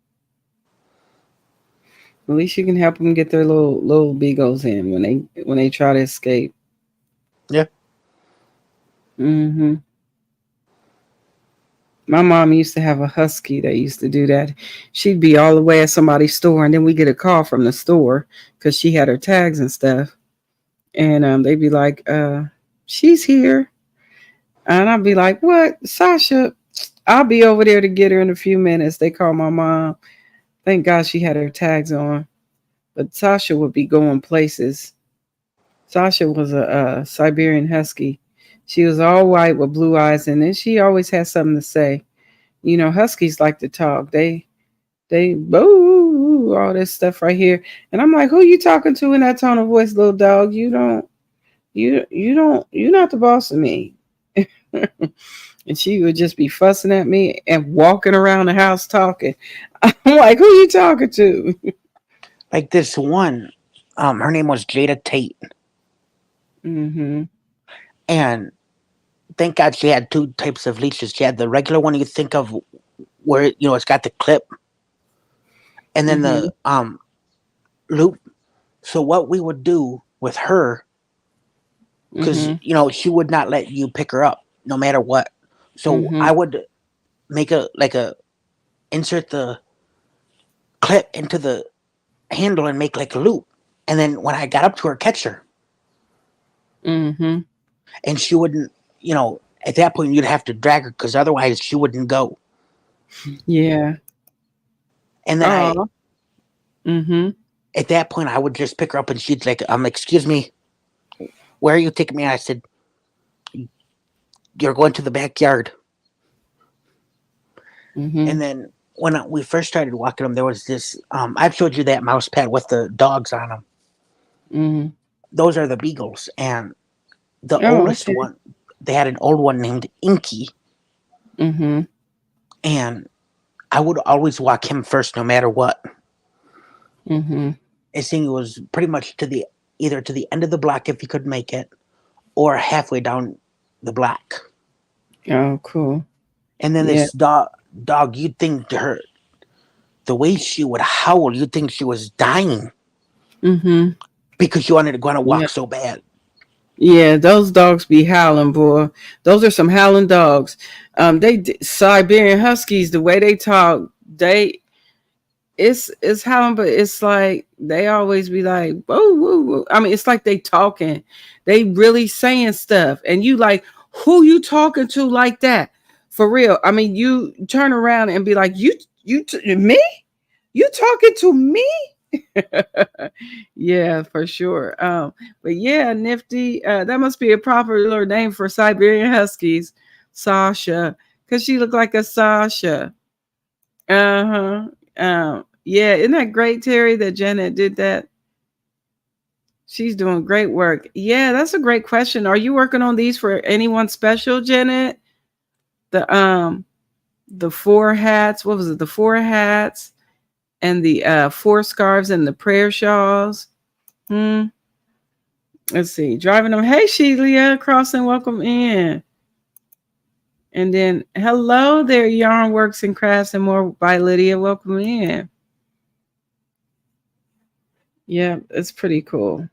S1: At least you can help them get their little beagles in when they try to escape.
S2: Yeah.
S1: Mm-hmm. My mom used to have a husky that used to do that. She'd be all the way at somebody's store, and then we get a call from the store because she had her tags and stuff, and they'd be like, "She's here," and I'd be like, "What, Sasha? I'll be over there to get her in a few minutes." They call my mom. Thank God she had her tags on, but Sasha would be going places. Sasha was a Siberian husky. She was all white with blue eyes, and then she always had something to say. You know, huskies like to talk. They boo all this stuff right here, and I'm like, who you talking to in that tone of voice, little dog? You're not the boss of me. And she would just be fussing at me and walking around the house talking. I'm like, who you talking to?
S2: Like this one, her name was Jada Tate,
S1: Mm-hmm.
S2: and thank God she had two types of leashes. She had the regular one you think of where it's got the clip, and then
S1: Mm-hmm.
S2: the loop. So what we would do with her, because
S1: Mm-hmm.
S2: she would not let you pick her up no matter what. So
S1: Mm-hmm.
S2: I would make a insert the clip into the handle and make like a loop, and then when I got up to her, catch her,
S1: Mm-hmm.
S2: and she wouldn't. At that point you'd have to drag her because otherwise she wouldn't go.
S1: Yeah.
S2: And then
S1: Oh. Mm-hmm.
S2: at that point I would just pick her up and she'd like, excuse me, where are you taking me? I said, you're going to the backyard.
S1: Mm-hmm.
S2: And then when we first started walking them, there was this. I've showed you that mouse pad with the dogs on them.
S1: Mm-hmm.
S2: Those are the beagles, and the
S1: Oh,
S2: oldest
S1: okay.
S2: one, they had an old one named Inky,
S1: Mm-hmm.
S2: and I would always walk him first, no matter what.
S1: Mm-hmm.
S2: His thing was pretty much either to the end of the block if he could make it, or halfway down the block.
S1: Oh, cool.
S2: And then
S1: Yeah.
S2: this dog, you'd think the way she would howl, you'd think she was dying
S1: Mm-hmm.
S2: because she wanted to go on a
S1: Yeah.
S2: walk so bad.
S1: Yeah, those dogs be howling, boy. Those are some howling dogs. Siberian Huskies. The way they talk, it's howling, but it's like they always be like, whoa, whoa, whoa. I mean, it's like they talking. They really saying stuff, and you like, who you talking to like that? For real. I mean, you turn around and be like, me? You talking to me? Yeah, for sure. But yeah, Nifty. That must be a popular name for Siberian Huskies, Sasha, because she looked like a Sasha. Uh huh. Yeah, isn't that great, Terry? That Janet did that. She's doing great work. Yeah, that's a great question. Are you working on these for anyone special, Janet? The four hats. What was it? The four hats and the four scarves and the prayer shawls. Hmm. Let's see. Driving them. Hey, Sheila, crossing. Welcome in. And then, hello there, Yarn Works and Crafts and More by Lydia. Welcome in. Yeah, it's pretty cool.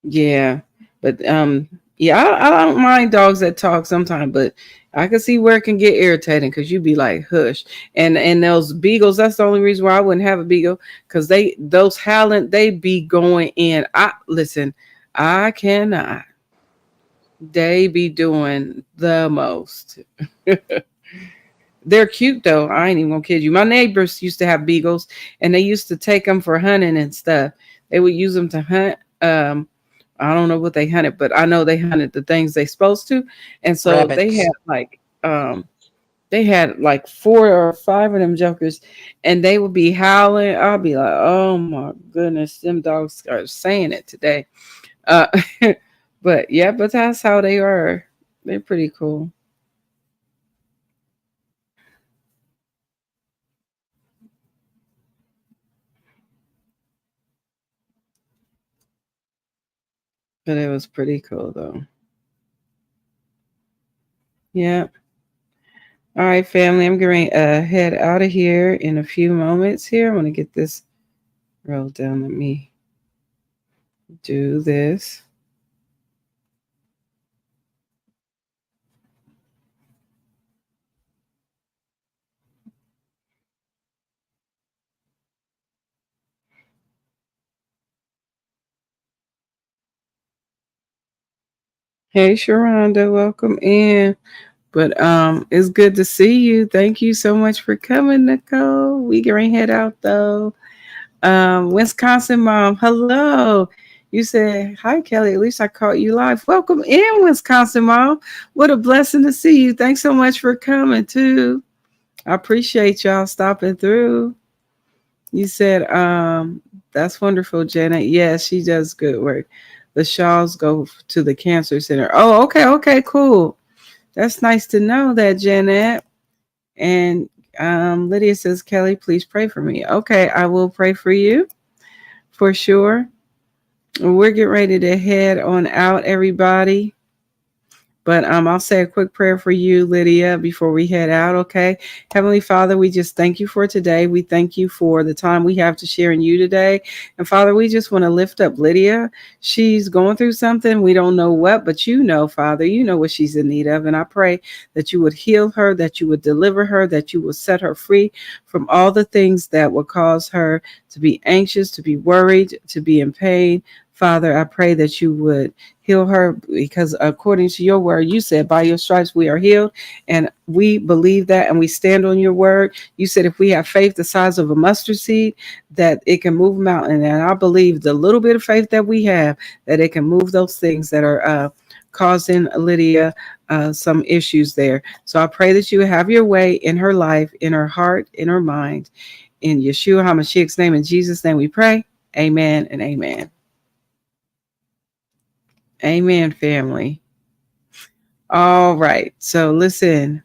S1: Yeah, but yeah, I don't mind dogs that talk sometimes, but I can see where it can get irritating because you'd be like, hush. And those beagles, that's the only reason why I wouldn't have a beagle because those howling, they be going in. I listen, I cannot. They be doing the most. They're cute though. I ain't even gonna kid you. My neighbors used to have beagles, and they used to take them for hunting and stuff. They would use them to hunt. I don't know what they hunted, but I know they hunted the things they supposed to. And so
S2: Rabbits.
S1: they had like four or five of them jokers, and they would be howling. I'll be like, oh my goodness, them dogs are saying it today. Uh, but yeah, but that's how they are. They're pretty cool. But it was pretty cool though. Yeah. All right, family. I'm going to head out of here in a few moments here. I want to get this rolled down. Let me do this. Hey, Sharonda, welcome in. But it's good to see you. Thank you so much for coming, Nicole. We going to head out though. Wisconsin mom, hello. You said, hi, Kelly. At least I caught you live. Welcome in, Wisconsin mom. What a blessing to see you. Thanks so much for coming, too. I appreciate y'all stopping through. You said, that's wonderful, Janet. Yes, she does good work. The Shawls go to the cancer center. Oh, okay, okay, cool. That's nice to know that, Janet. And Lydia says, Kelly, please pray for me. Okay, I will pray for you for sure. We're getting ready to head on out, everybody. But I'll say a quick prayer for you, Lydia, before we head out, okay? Heavenly Father, we just thank you for today. We thank you for the time we have to share in you today. And Father, we just want to lift up Lydia. She's going through something. We don't know what, but you know, Father, you know what she's in need of. And I pray that you would heal her, that you would deliver her, that you would set her free from all the things that would cause her to be anxious, to be worried, to be in pain. Father, I pray that you would heal her because according to your word, you said by your stripes we are healed. And we believe that and we stand on your word. You said if we have faith the size of a mustard seed, that it can move a mountain. And I believe the little bit of faith that we have, that it can move those things that are causing Lydia some issues there. So I pray that you have your way in her life, in her heart, in her mind. In Yeshua HaMashiach's name, in Jesus' name we pray. Amen and amen. Amen, family. All right. So listen,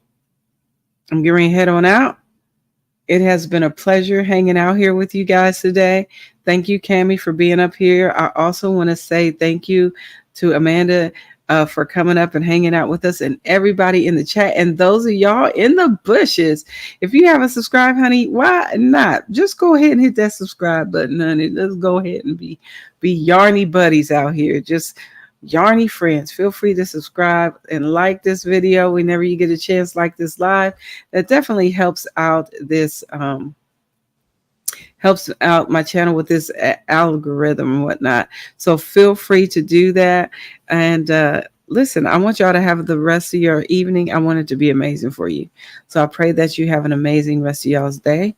S1: I'm getting ready to head on out. It has been a pleasure hanging out here with you guys today. Thank you, Cammie, for being up here. I also want to say thank you to Amanda for coming up and hanging out with us and everybody in the chat. And those of y'all in the bushes, if you haven't subscribed, honey, why not? Just go ahead and hit that subscribe button, honey. Let's go ahead and be yarny buddies out here. Just yarny friends. Feel free to subscribe and like this video whenever you get a chance, like this live. That definitely helps out this helps out my channel with this algorithm and whatnot. So feel free to do that. And listen, I want y'all to have the rest of your evening. I want it to be amazing for you. So I pray that you have an amazing rest of y'all's day.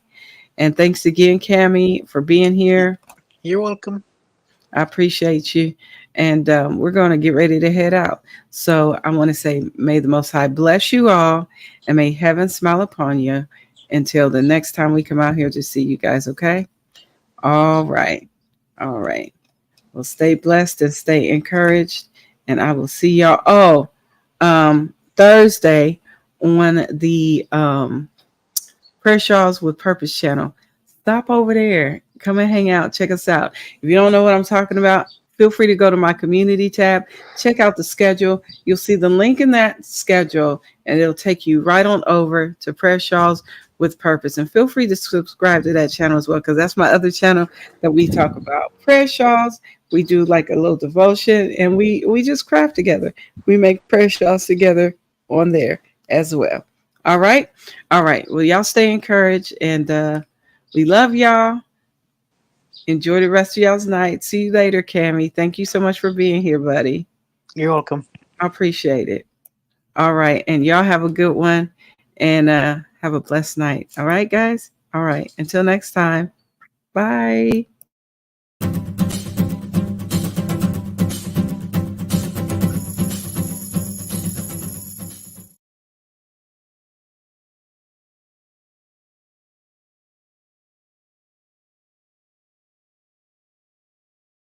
S1: And thanks again, Cammie, for being here.
S2: You're welcome.
S1: I appreciate you. And we're going to get ready to head out. So I want to say, may the Most High bless you all and may heaven smile upon you until the next time we come out here to see you guys. Okay. All right. All right. Well, stay blessed and stay encouraged. And I will see y'all. Oh, Thursday on the Prayer Shawls with Purpose channel. Stop over there. Come and hang out. Check us out. If you don't know what I'm talking about, feel free to go to my community tab. Check out the schedule. You'll see the link in that schedule, and it'll take you right on over to Prayer Shawls with Purpose. And feel free to subscribe to that channel as well, because that's my other channel that we talk about prayer shawls. We do like a little devotion, and we just craft together. We make prayer shawls together on there as well. All right. All right. Well, y'all stay encouraged, and we love y'all. Enjoy the rest of y'all's night. See you later, Cammie. Thank you so much for being here, buddy.
S2: You're welcome.
S1: I appreciate it. All right. And y'all have a good one, and have a blessed night. All right, guys. All right. Until next time. Bye.